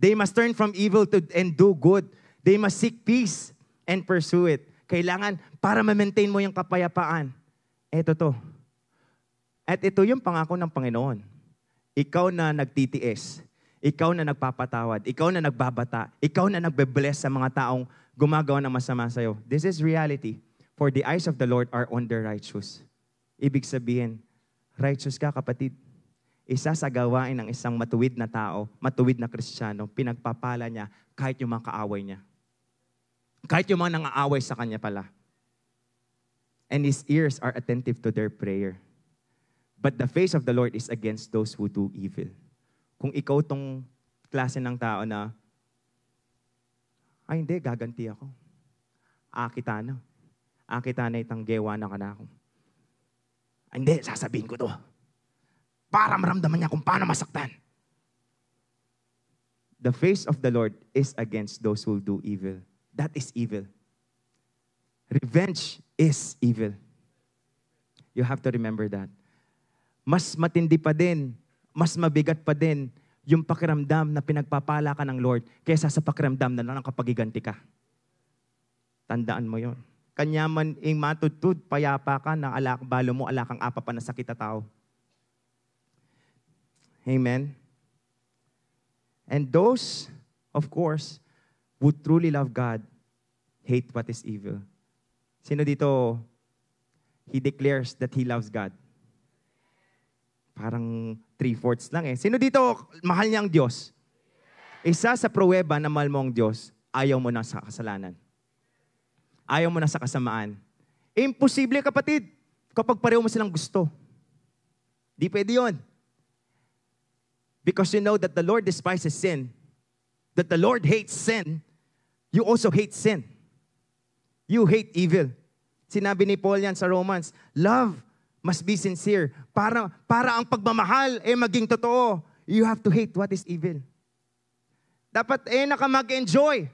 A: They must turn from evil and do good. They must seek peace and pursue it. Kailangan, para ma-maintain mo yung kapayapaan. Ito to. At ito yung pangako ng Panginoon. Ikaw na nagtitiis. Ikaw na nagpapatawad. Ikaw na nagbabata. Ikaw na nagbe-bless sa mga taong gumagawa ng masama sa'yo. This is reality. For the eyes of the Lord are on the righteous. Ibig sabihin, righteous ka, kapatid. Isa sa gawain ng isang matuwid na tao, matuwid na Kristiyano, pinagpapala niya kahit yung mga kaaway niya. Kahit yung mga nang-aaway sa kanya pala. And his ears are attentive to their prayer. But the face of the Lord is against those who do evil. Kung ikaw tong klase ng tao na, ay hindi, gaganti ako. Akita na itang gewa na ka na ako. Ay hindi, sasabihin ko to. Para maramdaman niya kung paano masaktan. The face of the Lord is against those who do evil. That is evil. Revenge is evil. You have to remember that. Mas matindi pa din, mas mabigat pa din yung pakiramdam na pinagpapala ka ng Lord kaysa sa pakiramdam na nakapagiganti ka. Tandaan mo yon. Kanyaman ing matutud, payapa ka na balo mo, alakang apa pa na sakit na tao. Amen? And those, of course, who truly love God, hate what is evil. Sino dito, he declares that he loves God? Parang 3/4 lang eh. Sino dito, mahal niya ang Diyos? Isa sa pruweba na mahal mo ang Diyos, ayaw mo na sa kasalanan. Ayaw mo na sa kasamaan. Imposible, kapatid, kapag pareho mo silang gusto. Di pwede yun. Because you know that the Lord despises sin, that the Lord hates sin, you also hate sin. You hate evil. Sinabi ni Paul yan sa Romans, love must be sincere. Para ang pagmamahal maging totoo, you have to hate what is evil. Dapat mag-enjoy.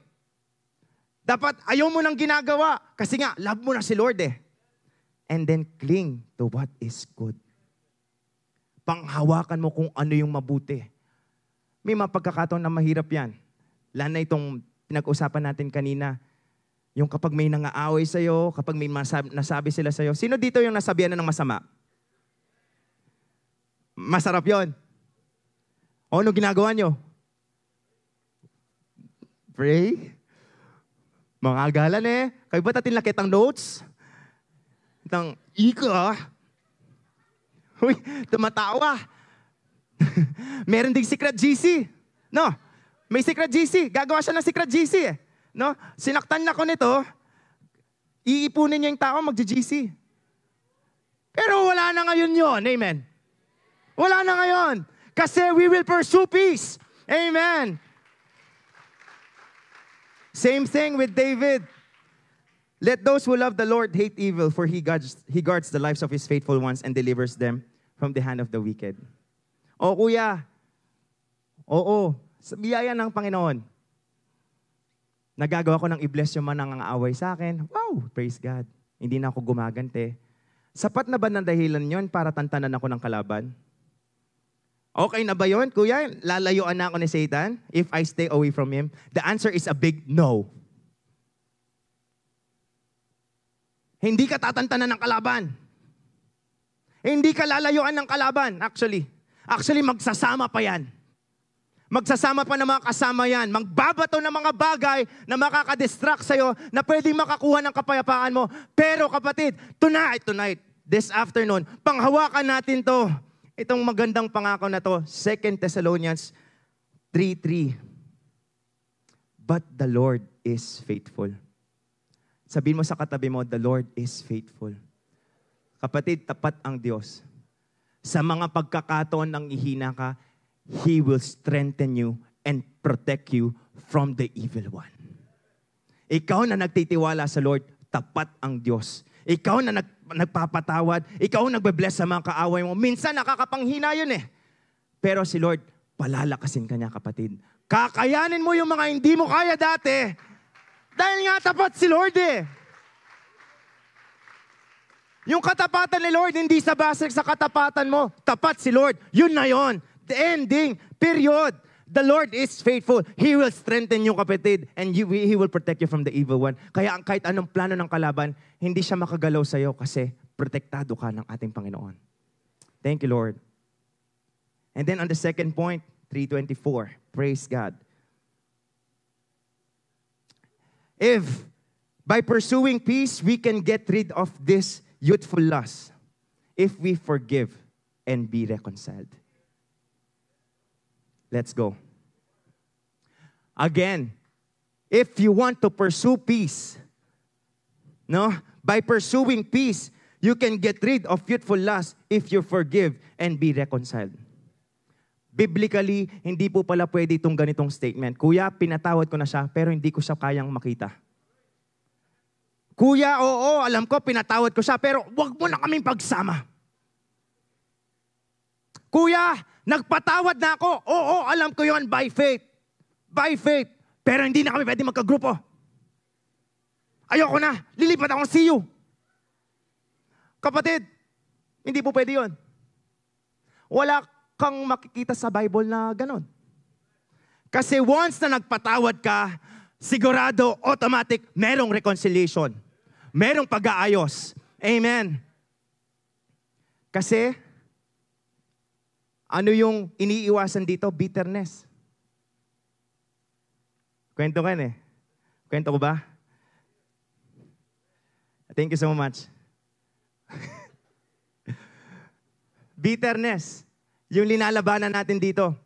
A: Dapat ayaw mo nang ginagawa. Kasi nga, love mo na si Lord eh. And then cling to what is good. Panghawakan mo kung ano yung mabuti. May mga pagkakataon na mahirap yan. Lalo na itong pinag-usapan natin kanina. Yung kapag may nang-aaway sa'yo, kapag may nasabi sila sa'yo. Sino dito yung nasabihan na ng masama? Masarap yon. O ano ginagawa nyo? Pray. Mga agalan eh. Kayo ba tatin lakit ang notes? Itang, ika. Uy, tumatawa. Meron ding secret GC. No, may secret GC. Gagawa siya ng secret GC eh. No? Sinaktan na ko nito, iipunin niya yung tao, magji-GC. Pero wala na ngayon yun. Amen. Wala na ngayon. Kasi we will pursue peace. Amen. Same thing with David. Let those who love the Lord hate evil, for he guards the lives of his faithful ones and delivers them from the hand of the wicked. O kuya, oo, sa biyaya ng Panginoon, nagagawa ko ng i-bless yung mga nang-aaway sa akin. Wow, praise God. Hindi na ako gumagante. Sapat na ba na dahilan yon para tantanan ako ng kalaban? Okay na ba yun, kuya? Lalayuan na ako ni Satan if I stay away from him? The answer is a big no. Hindi ka tatantanan ng kalaban. Hindi ka lalayuan ng kalaban, actually. Actually, magsasama pa yan. Magsasama pa ng mga kasama yan. Magbabato ng mga bagay na makakadistract sa'yo na pwedeng makakuha ng kapayapaan mo. Pero kapatid, tonight, this afternoon, panghawakan natin to. Itong magandang pangako na to, 2 Thessalonians 3:3. But the Lord is faithful. Sabihin mo sa katabi mo, the Lord is faithful. Kapatid, tapat ang Diyos. Sa mga pagkakataon ng ihina ka, He will strengthen you and protect you from the evil one. Ikaw na nagtitiwala sa Lord, tapat ang Diyos. Ikaw na nagpapatawad, ikaw nagbe-bless sa mga kaaway mo. Minsan nakakapanghina yun eh. Pero si Lord, palalakasin ka niya, kapatid. Kakayanin mo yung mga hindi mo kaya dati. Dahil nga tapat si Lord eh. Yung katapatan ni Lord, hindi sa base sa katapatan mo. Tapat si Lord. Yun na yun. The ending. Period. The Lord is faithful. He will strengthen you, kapatid, and He will protect you from the evil one. Kaya kahit anong plano ng kalaban, hindi siya makagalaw sa iyo kasi protektado ka ng ating Panginoon. Thank you, Lord. And then on the second point, 3:24, praise God. If by pursuing peace, we can get rid of this youthful lust, if we forgive and be reconciled. Let's go. Again, if you want to pursue peace, no? By pursuing peace, you can get rid of youthful lust if you forgive and be reconciled. Biblically, hindi po pala pwede itong ganitong statement. Kuya, pinatawad ko na siya, pero hindi ko siya kayang makita. Kuya, oo, alam ko, pinatawad ko siya, pero wag mo na kaming pagsama. Kuya, nagpatawad na ako. Oo, alam ko yon by faith. By faith. Pero hindi na kami pwede magkagrupo. Ayoko na. Lilipat akong CU. Kapatid, hindi po pwede yon. Wala kang makikita sa Bible na ganon. Kasi once na nagpatawad ka, sigurado, automatic, merong reconciliation. Merong pag-aayos. Amen. Kasi, ano yung iniiwasan dito? Bitterness. Kwento ka eh. Kwento ko ba? Thank you so much. Bitterness. Yung linalabanan natin dito.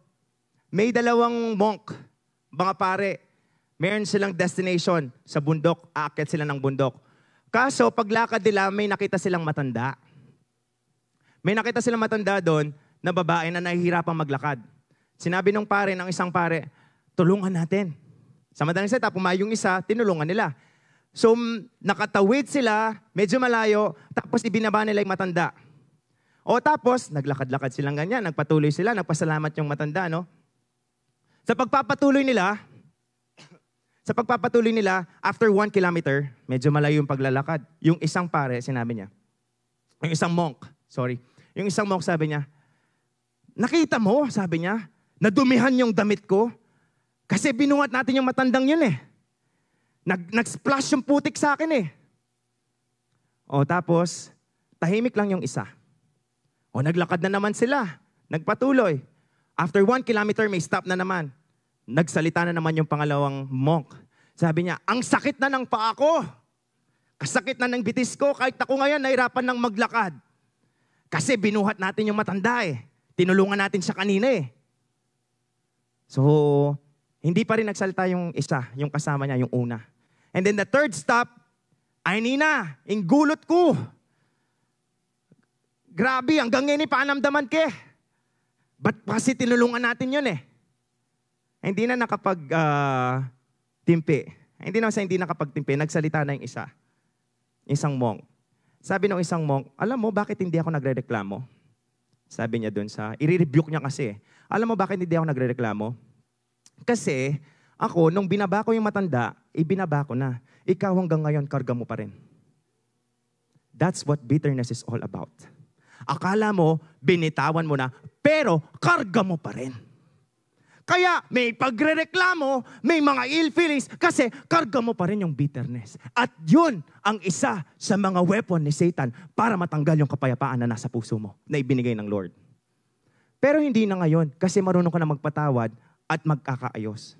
A: May dalawang monk, mga pare. Meron silang destination sa bundok. Aakyat sila ng bundok. Kaso, paglakad nila, may nakita silang matanda. May nakita silang matanda doon na babae na nahihirapang maglakad. Sinabi ng pare, ng isang pare, tulungan natin. Sa madaling salita, pumayong isa, tinulungan nila. So, nakatawid sila, medyo malayo, tapos ibinaba nila yung matanda. O tapos, naglakad-lakad silang ganyan, nagpatuloy sila, nagpasalamat yung matanda, no? Sa pagpapatuloy nila, after 1 kilometer, medyo malayo yung paglalakad. Yung isang pare, sinabi niya, yung isang monk sabi niya, nakita mo, sabi niya, nadumihan yung damit ko. Kasi binuhat natin yung matandang yun eh. Nag-splash yung putik sa akin eh. O tapos, tahimik lang yung isa. O naglakad na naman sila. Nagpatuloy. After 1 kilometer, may stop na naman. Nagsalita na naman yung pangalawang monk. Sabi niya, ang sakit na ng paa ko. Kasakit na ng bitis ko. Kahit ako ngayon, nahirapan ng maglakad. Kasi binuhat natin yung matanda eh. Tinulungan natin siya kanina eh. So, hindi pa rin nagsalita yung isa, yung kasama niya, yung una. And then the third stop, ay Nina, inggulot ko. Grabe, hanggang ngayon paanamdaman ke. Ba't kasi tinulungan natin yun eh? Hindi na nakapag-timpi. Hindi nakapag-timpi, nagsalita na yung isa. Isang monk. Sabi ng isang monk, alam mo bakit hindi ako nagre-reklamo? Sabi niya dun i-rebuke niya kasi. Alam mo bakit hindi ako nagre-reklamo? Kasi ako, nung binaba ko yung matanda, ibinaba ko na. Ikaw hanggang ngayon, karga mo pa rin. That's what bitterness is all about. Akala mo, binitawan mo na, pero karga mo pa rin. Kaya may pagrereklamo, may mga ill feelings kasi karga mo pa rin yung bitterness. At yun ang isa sa mga weapon ni Satan para matanggal yung kapayapaan na nasa puso mo na ibinigay ng Lord. Pero hindi na ngayon kasi marunong ka na magpatawad at magkakaayos.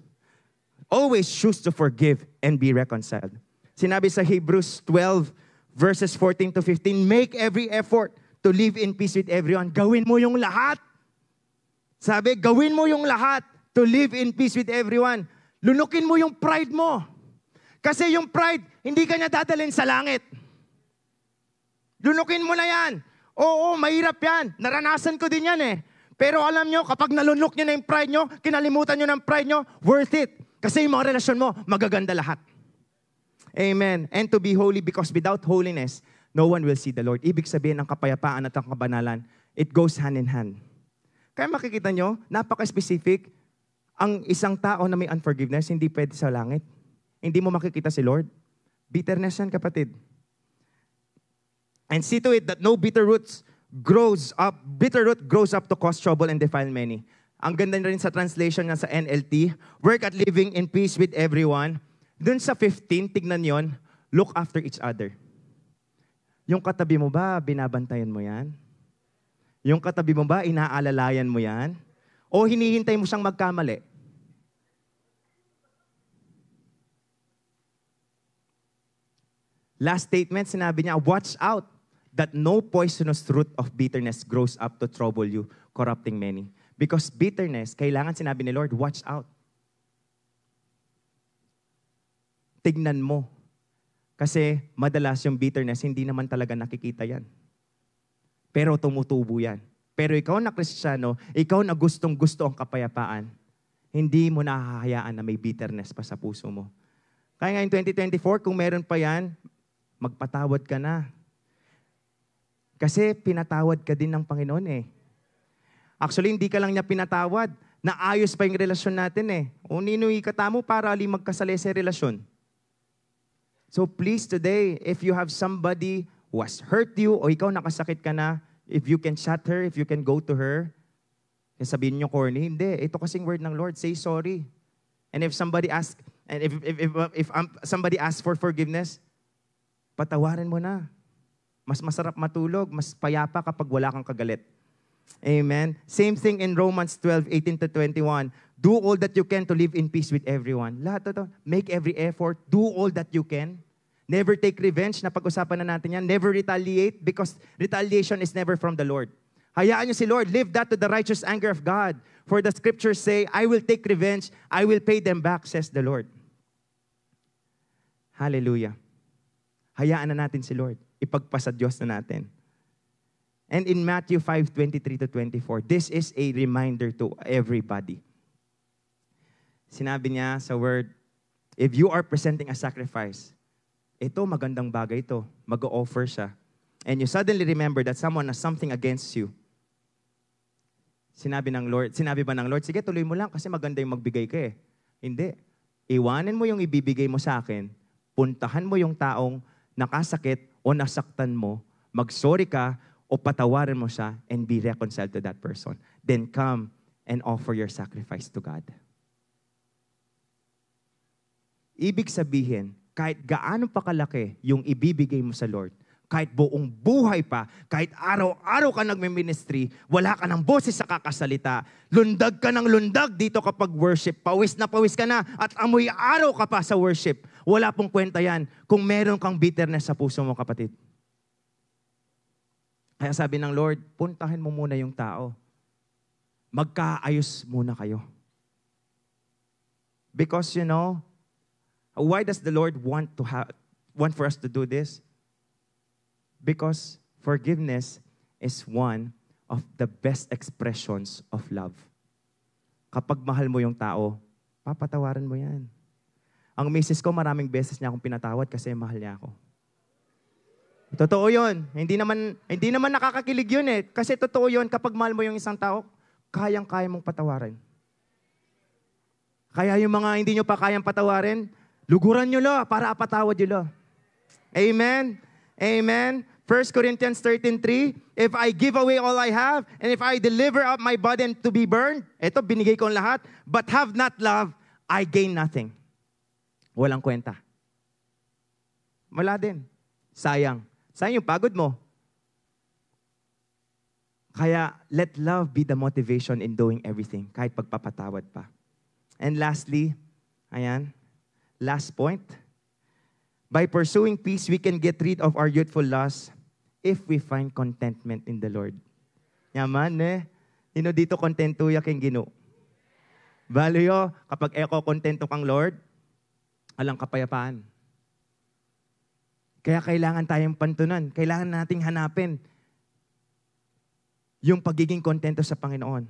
A: Always choose to forgive and be reconciled. Sinabi sa Hebrews 12 verses 14 to 15, make every effort to live in peace with everyone. Gawin mo yung lahat. Sabi, gawin mo yung lahat to live in peace with everyone. Lunukin mo yung pride mo. Kasi yung pride, hindi ka niya dadalhin sa langit. Lunukin mo na yan. Oo, mahirap yan. Naranasan ko din yan eh. Pero alam nyo, kapag nalunok nyo na yung pride nyo, kinalimutan nyo ng pride nyo, worth it. Kasi yung mga relasyon mo, magaganda lahat. Amen. And to be holy because without holiness, no one will see the Lord. Ibig sabihin ng kapayapaan at ang kabanalan, it goes hand in hand. Kaya makikita nyo, napaka-specific, ang isang tao na may unforgiveness, hindi pwede sa langit. Hindi mo makikita si Lord. Bitterness yan, kapatid. And see to it that no bitter root grows up to cause trouble and defile many. Ang ganda rin sa translation niya sa NLT, work at living in peace with everyone. Dun sa 15, tignan yon, look after each other. Yung katabi mo ba, binabantayan mo yan? Yung katabi mo ba, inaalalayan mo yan? O hinihintay mo siyang magkamali? Last statement, sinabi niya, watch out that no poisonous root of bitterness grows up to trouble you, corrupting many. Because bitterness, kailangan sinabi ni Lord, watch out. Tignan mo. Kasi madalas yung bitterness, hindi naman talaga nakikita yan. Pero tumutubo yan. Pero ikaw na Kristiyano, ikaw na gustong-gusto ang kapayapaan, hindi mo nahahayaan na may bitterness pa sa puso mo. Kaya ngayon 2024, kung meron pa yan, magpatawad ka na. Kasi pinatawad ka din ng Panginoon eh. Actually, hindi ka lang niya pinatawad. Naayos pa yung relasyon natin eh. O ninuwi ka tamo para ali magkasali sa relasyon. So please today, if you have somebody who has hurt you o ikaw nakasakit ka na, if you can chat her, if you can go to her, sabihin niyo corny, hindi. Ito kasing word ng Lord, say sorry. And if somebody asks, and if somebody asks for forgiveness, patawarin mo na. Mas masarap matulog, mas payapa kapag wala kang kagalit. Amen. Same thing in Romans 12:18-21. Do all that you can to live in peace with everyone. Lahat ito, make every effort, do all that you can. Never take revenge, napag-usapan na natin yan. Never retaliate because retaliation is never from the Lord. Hayaan niyo si Lord, leave that to the righteous anger of God. For the scriptures say, I will take revenge, I will pay them back, says the Lord. Hallelujah. Hayaan na natin si Lord. Ipagpasa Diyos na natin. And in Matthew 5:23-24, this is a reminder to everybody. Sinabi niya sa word, if you are presenting a sacrifice, ito, magandang bagay ito. Mag-o-offer siya. And you suddenly remember that someone has something against you. Sinabi ba ng Lord, sige, tuloy mo lang kasi maganda yung magbigay ka eh. Hindi. Iwanan mo yung ibibigay mo sa akin, puntahan mo yung taong nakasakit o nasaktan mo, mag-sorry ka o patawarin mo siya and be reconciled to that person. Then come and offer your sacrifice to God. Ibig sabihin, kahit gaano pa kalaki yung ibibigay mo sa Lord, kahit buong buhay pa, kahit araw-araw ka nagme-ministry, wala ka ng boses sa kakasalita, lundag ka ng lundag dito kapag worship, pawis na pawis ka na, at amoy araw ka pa sa worship, wala pong kwenta yan kung meron kang bitterness sa puso mo, kapatid. Kaya sabi ng Lord, puntahin mo muna yung tao. Magkaayos muna kayo. Because, you know, why does the Lord want for us to do this? Because forgiveness is one of the best expressions of love. Kapag mahal mo yung tao, papatawaran mo yan. Ang misis ko, maraming beses niya akong pinatawad kasi mahal niya ako. Totoo yun. Hindi naman nakakakilig yun eh. Kasi totoo yun, kapag mahal mo yung isang tao, kayang-kaya mong patawarin. Kaya yung mga hindi nyo pa kayang patawarin, luguran nyo lo para apatawad nyo lo. Amen? Amen? 1 Corinthians 13:3, if I give away all I have, and if I deliver up my body to be burned, eto, binigay ko ang lahat, but have not love, I gain nothing. Walang kwenta. Wala din. Sayang. Sayang yung pagod mo. Kaya, let love be the motivation in doing everything, kahit pagpapatawad pa. And lastly, ayan, last point, by pursuing peace, we can get rid of our youthful lusts if we find contentment in the Lord. Yaman, eh. Dito kontento ya keng Ginoo. Baliyo, kapag eko kontento kang Lord, alang kapayapaan. Kaya kailangan tayong pantunan. Kailangan nating hanapin yung pagiging kontento sa Panginoon.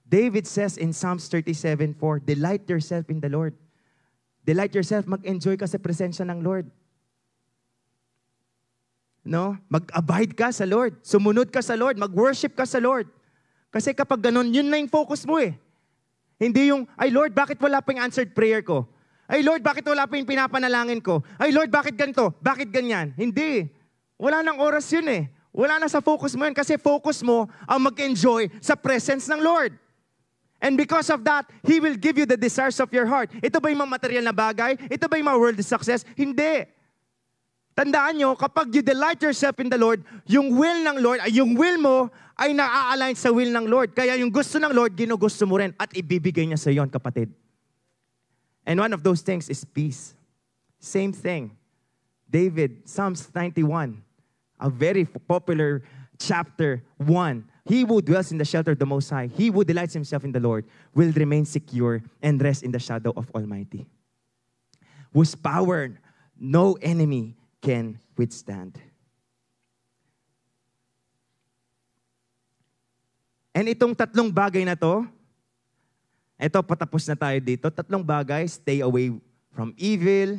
A: David says in Psalms 37:4, delight yourself in the Lord. Delight yourself, mag-enjoy ka sa presensya ng Lord. No? Mag-abide ka sa Lord. Sumunod ka sa Lord. Mag-worship ka sa Lord. Kasi kapag ganun, yun na yung focus mo eh. Hindi yung, ay Lord, bakit wala pa yung answered prayer ko? Ay Lord, bakit wala pa yung pinapanalangin ko? Ay Lord, bakit ganito? Bakit ganyan? Hindi. Wala nang oras yun eh. Wala na sa focus mo yun kasi focus mo ang mag-enjoy sa presence ng Lord. And because of that, He will give you the desires of your heart. Ito ba yung mga material na bagay? Ito ba yung mga worldly success? Hindi. Tandaan nyo, kapag you delight yourself in the Lord, yung will ng Lord, yung will mo ay na-align sa will ng Lord. Kaya yung gusto ng Lord, ginugusto mo rin at ibibigay niya sa iyo, kapatid. And one of those things is peace. Same thing. David, Psalms 91, a very popular chapter 1. He who dwells in the shelter of the Most High, he who delights himself in the Lord, will remain secure and rest in the shadow of Almighty, whose power no enemy can withstand. And itong tatlong bagay na to, ito, patapos na tayo dito. Tatlong bagay, stay away from evil.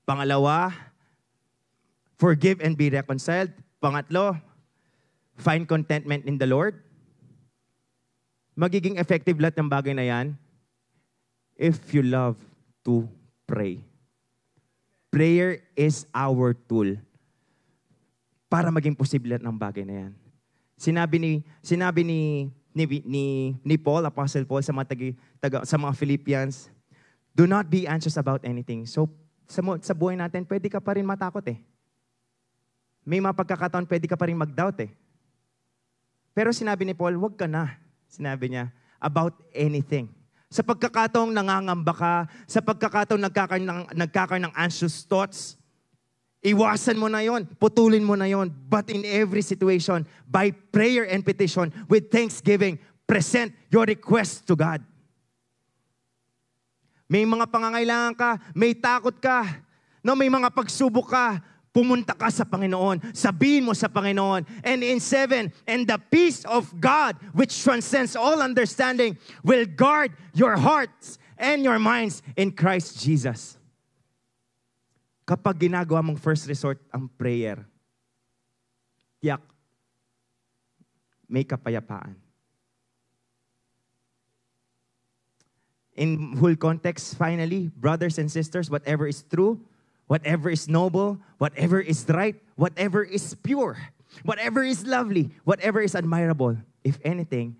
A: Pangalawa, forgive and be reconciled. Pangatlo, find contentment in the Lord. Magiging effective lahat ng bagay na yan if you love to pray. Prayer is our tool para maging posible lahat ng bagay na yan. Sinabi ni Paul, Apostle Paul sa mga Philippians, do not be anxious about anything. So, sa buhay natin, pwede ka pa rin matakot eh. May mga pagkakataon, pwede ka pa rin mag-doubt eh. Pero sinabi ni Paul, wag ka na. Sinabi niya, about anything. Sa pagkakataong nangangamba ka, sa pagkakataong nagkakaroon ng anxious thoughts, iwasan mo na yon, putulin mo na yon. But in every situation, by prayer and petition, with thanksgiving, present your request to God. May mga pangangailangan ka, may takot ka, no, may mga pagsubok ka, pumunta ka sa Panginoon. Sabihin mo sa Panginoon. And in 7, and the peace of God, which transcends all understanding, will guard your hearts and your minds in Christ Jesus. Kapag ginagawa mong first resort ang prayer, tiyak, may kapayapaan. In whole context, finally, brothers and sisters, whatever is true, whatever is noble, whatever is right, whatever is pure, whatever is lovely, whatever is admirable, if anything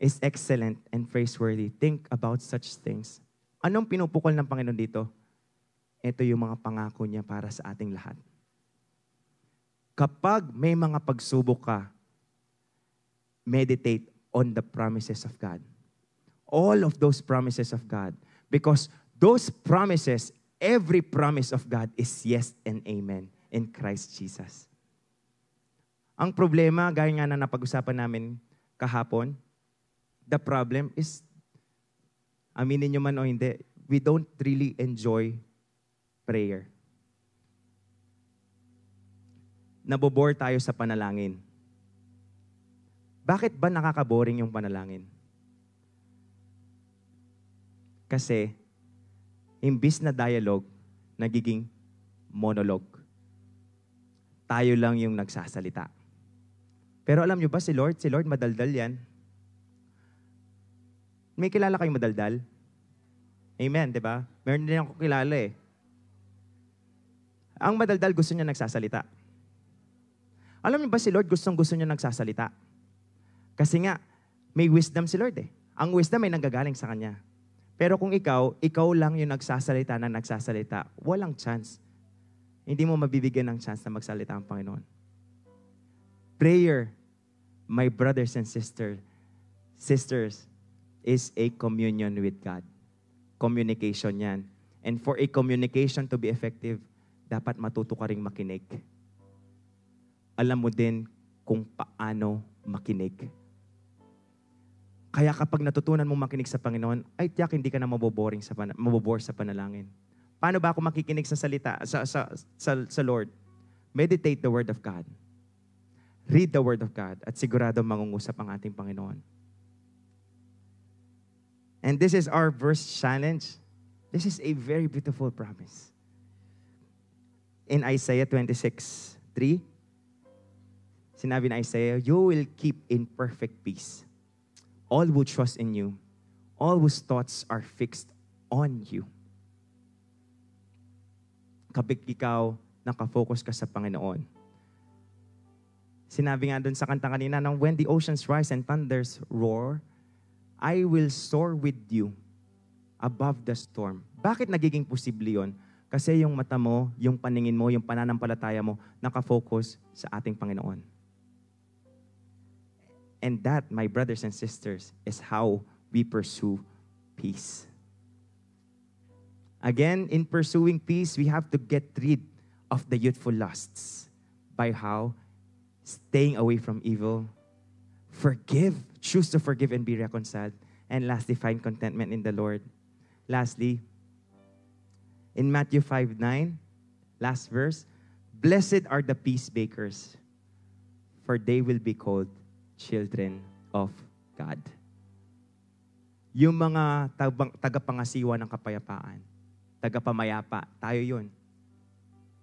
A: is excellent and praiseworthy, think about such things. Anong pinupukol ng Panginoon dito? Ito yung mga pangako niya para sa ating lahat. Kapag may mga pagsubok ka, meditate on the promises of God. All of those promises of God. Because those promises, every promise of God is yes and amen in Christ Jesus. Ang problema, gaya nga na napag-usapan namin kahapon, the problem is, aminin nyo man o hindi, we don't really enjoy prayer. Nabobore tayo sa panalangin. Bakit ba nakakaboring yung panalangin? Kasi, imbis na dialogue, nagiging monologue. Tayo lang yung nagsasalita. Pero alam nyo ba, si Lord madaldal yan. May kilala kayong madaldal? Amen, di ba? Meron din ako kilala eh. Ang madaldal gusto niya nagsasalita. Alam niyo ba si Lord gustong-gusto niya nagsasalita? Kasi nga, may wisdom si Lord eh. Ang wisdom ay nanggagaling sa Kanya. Pero kung ikaw lang yung nagsasalita na nagsasalita, walang chance. Hindi mo mabibigyan ng chance na magsalita ang Panginoon. Prayer, my brothers and sisters, is a communion with God. Communication yan. And for a communication to be effective, dapat matuto ka ring makinig. Alam mo din kung paano makinig. Kaya kapag natutunan mong makinig sa Panginoon, ay tiyak hindi ka na mabobore sa panalangin. Paano ba ako makikinig sa salita, sa Lord? Meditate the Word of God. Read the Word of God at sigurado mangungusap ang ating Panginoon. And this is our verse challenge. This is a very beautiful promise. In Isaiah 26:3, sinabi ni Isaiah, you will keep in perfect peace all who trust in you, all whose thoughts are fixed on you. Kapag ikaw nakafocus ka sa Panginoon. Sinabi nga doon sa kanta kanina, when the oceans rise and thunders roar, I will soar with you above the storm. Bakit nagiging posible yun? Kasi yung mata mo, yung paningin mo, yung pananampalataya mo, nakafocus sa ating Panginoon. And that, my brothers and sisters, is how we pursue peace. Again, in pursuing peace, we have to get rid of the youthful lusts. By how? Staying away from evil. Forgive. Choose to forgive and be reconciled. And lastly, find contentment in the Lord. Lastly, in Matthew 5:9, last verse, blessed are the peacemakers, for they will be called children of God. Yung mga tagapangasiwa ng kapayapaan, tagapamayapa, tayo yun.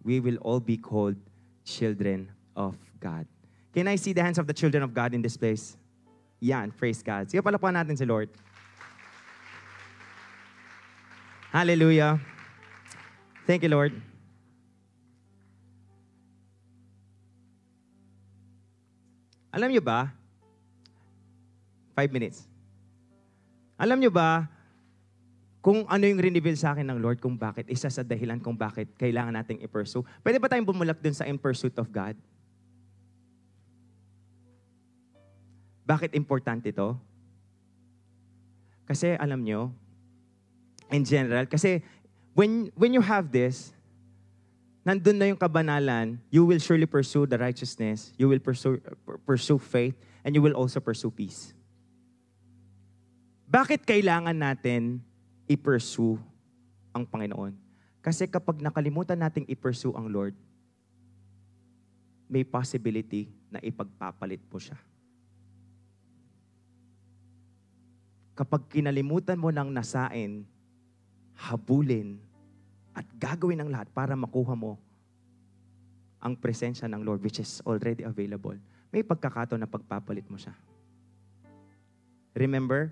A: We will all be called children of God. Can I see the hands of the children of God in this place? Yan, praise God. Sige, palapakan natin si Lord. Hallelujah. Thank you, Lord. Alam niyo ba, 5 minutes. Alam niyo ba, kung ano yung reveal sa akin ng Lord, kung bakit, isa sa dahilan kung bakit kailangan nating i-pursue. Pwede ba tayong bumulak dun sa in pursuit of God? Bakit importante ito? Kasi alam nyo, in general, kasi when you have this, nandun na yung kabanalan, you will surely pursue the righteousness, you will pursue faith, and you will also pursue peace. Bakit kailangan natin i-pursue ang Panginoon? Kasi kapag nakalimutan nating i-pursue ang Lord, may possibility na ipagpapalit mo siya. Kapag kinalimutan mo ng nasain, habulin, at gagawin ang lahat para makuha mo ang presensya ng Lord which is already available, may pagkakataon na pagpapalit mo siya. Remember,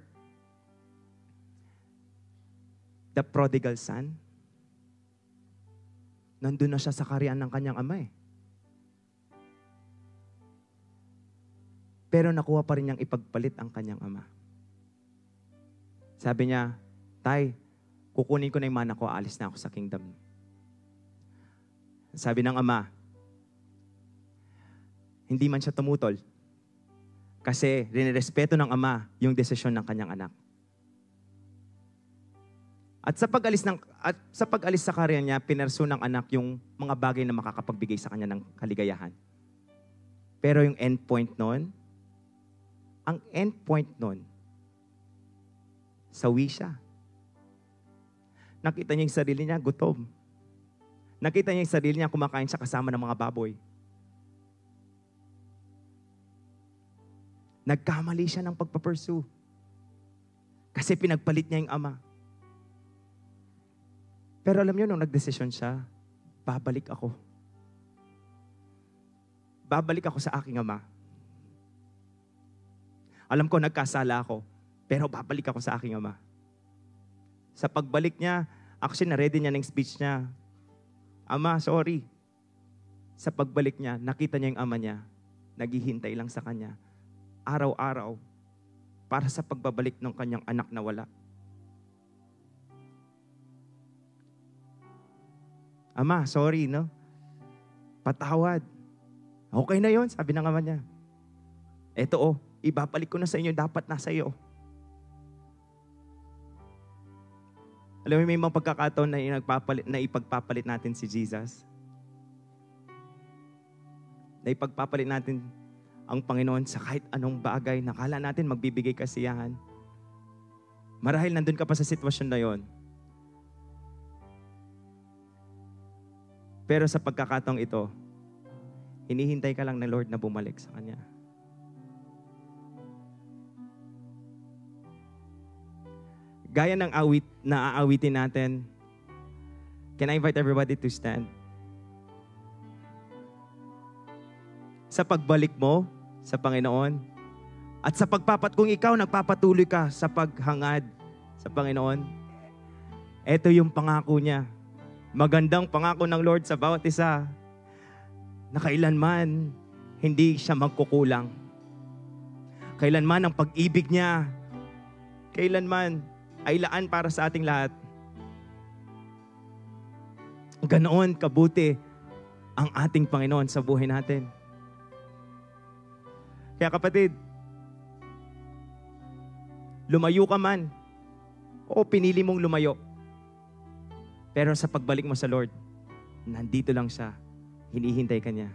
A: the prodigal son, nandun na siya sa kaharian ng kanyang ama eh. Pero nakuha pa rin niyang ipagpalit ang kanyang ama. Sabi niya, Tay, kukunin ko na yung mana ko, alis na ako sa kingdom. Sabi ng ama, hindi man siya tumutol. Kasi rinirespeto ng ama yung desisyon ng kanyang anak. At sa pag-alis sa karya niya, pinerso ng anak yung mga bagay na makakapagbigay sa kanya ng kaligayahan. Pero yung end point nun, sawi siya. Nakita niya yung sarili niya, gutom. Nakita niya yung sarili niya, kumakain siya kasama ng mga baboy. Nagkamali siya ng pagpapursue. Kasi pinagpalit niya yung ama. Pero alam niyo, nung nagdesisyon siya, babalik ako. Babalik ako sa aking ama. Alam ko, nagkasala ako, pero babalik ako sa aking ama. Sa pagbalik niya, actually, na-ready niya ng speech niya. Ama, sorry. Sa pagbalik niya, nakita niya yung ama niya. naghihintay lang sa Kanya, araw-araw, para sa pagbabalik ng Kanyang anak na wala. Ama, sorry, no? Patawad. Okay na yon, sabi ng ama niya. Eto, ibabalik ko na sa inyo, dapat nasa iyo. Alam mo, may mga pagkakataon na ipagpapalit natin si Jesus. Na ipagpapalit natin ang Panginoon sa kahit anong bagay na kala natin magbibigay kasiyahan. Marahil nandun ka pa sa sitwasyon na yon. Pero sa pagkakataong ito, hinihintay ka lang ng Lord na bumalik sa Kanya. Gaya ng awit na aawitin natin, can I invite everybody to stand? Sa pagbalik mo sa Panginoon, at sa kung ikaw nagpapatuloy ka sa paghangad sa Panginoon, ito yung pangako niya. Magandang pangako ng Lord sa bawat isa, na kailanman hindi siya magkukulang. Kailanman ang pag-ibig niya, kailanman ay laan para sa ating lahat. Ganoon kabuti ang ating Panginoon sa buhay natin. Kaya kapatid, lumayo ka man, o pinili mong lumayo, pero sa pagbalik mo sa Lord, nandito lang siya, hinihintay ka niya.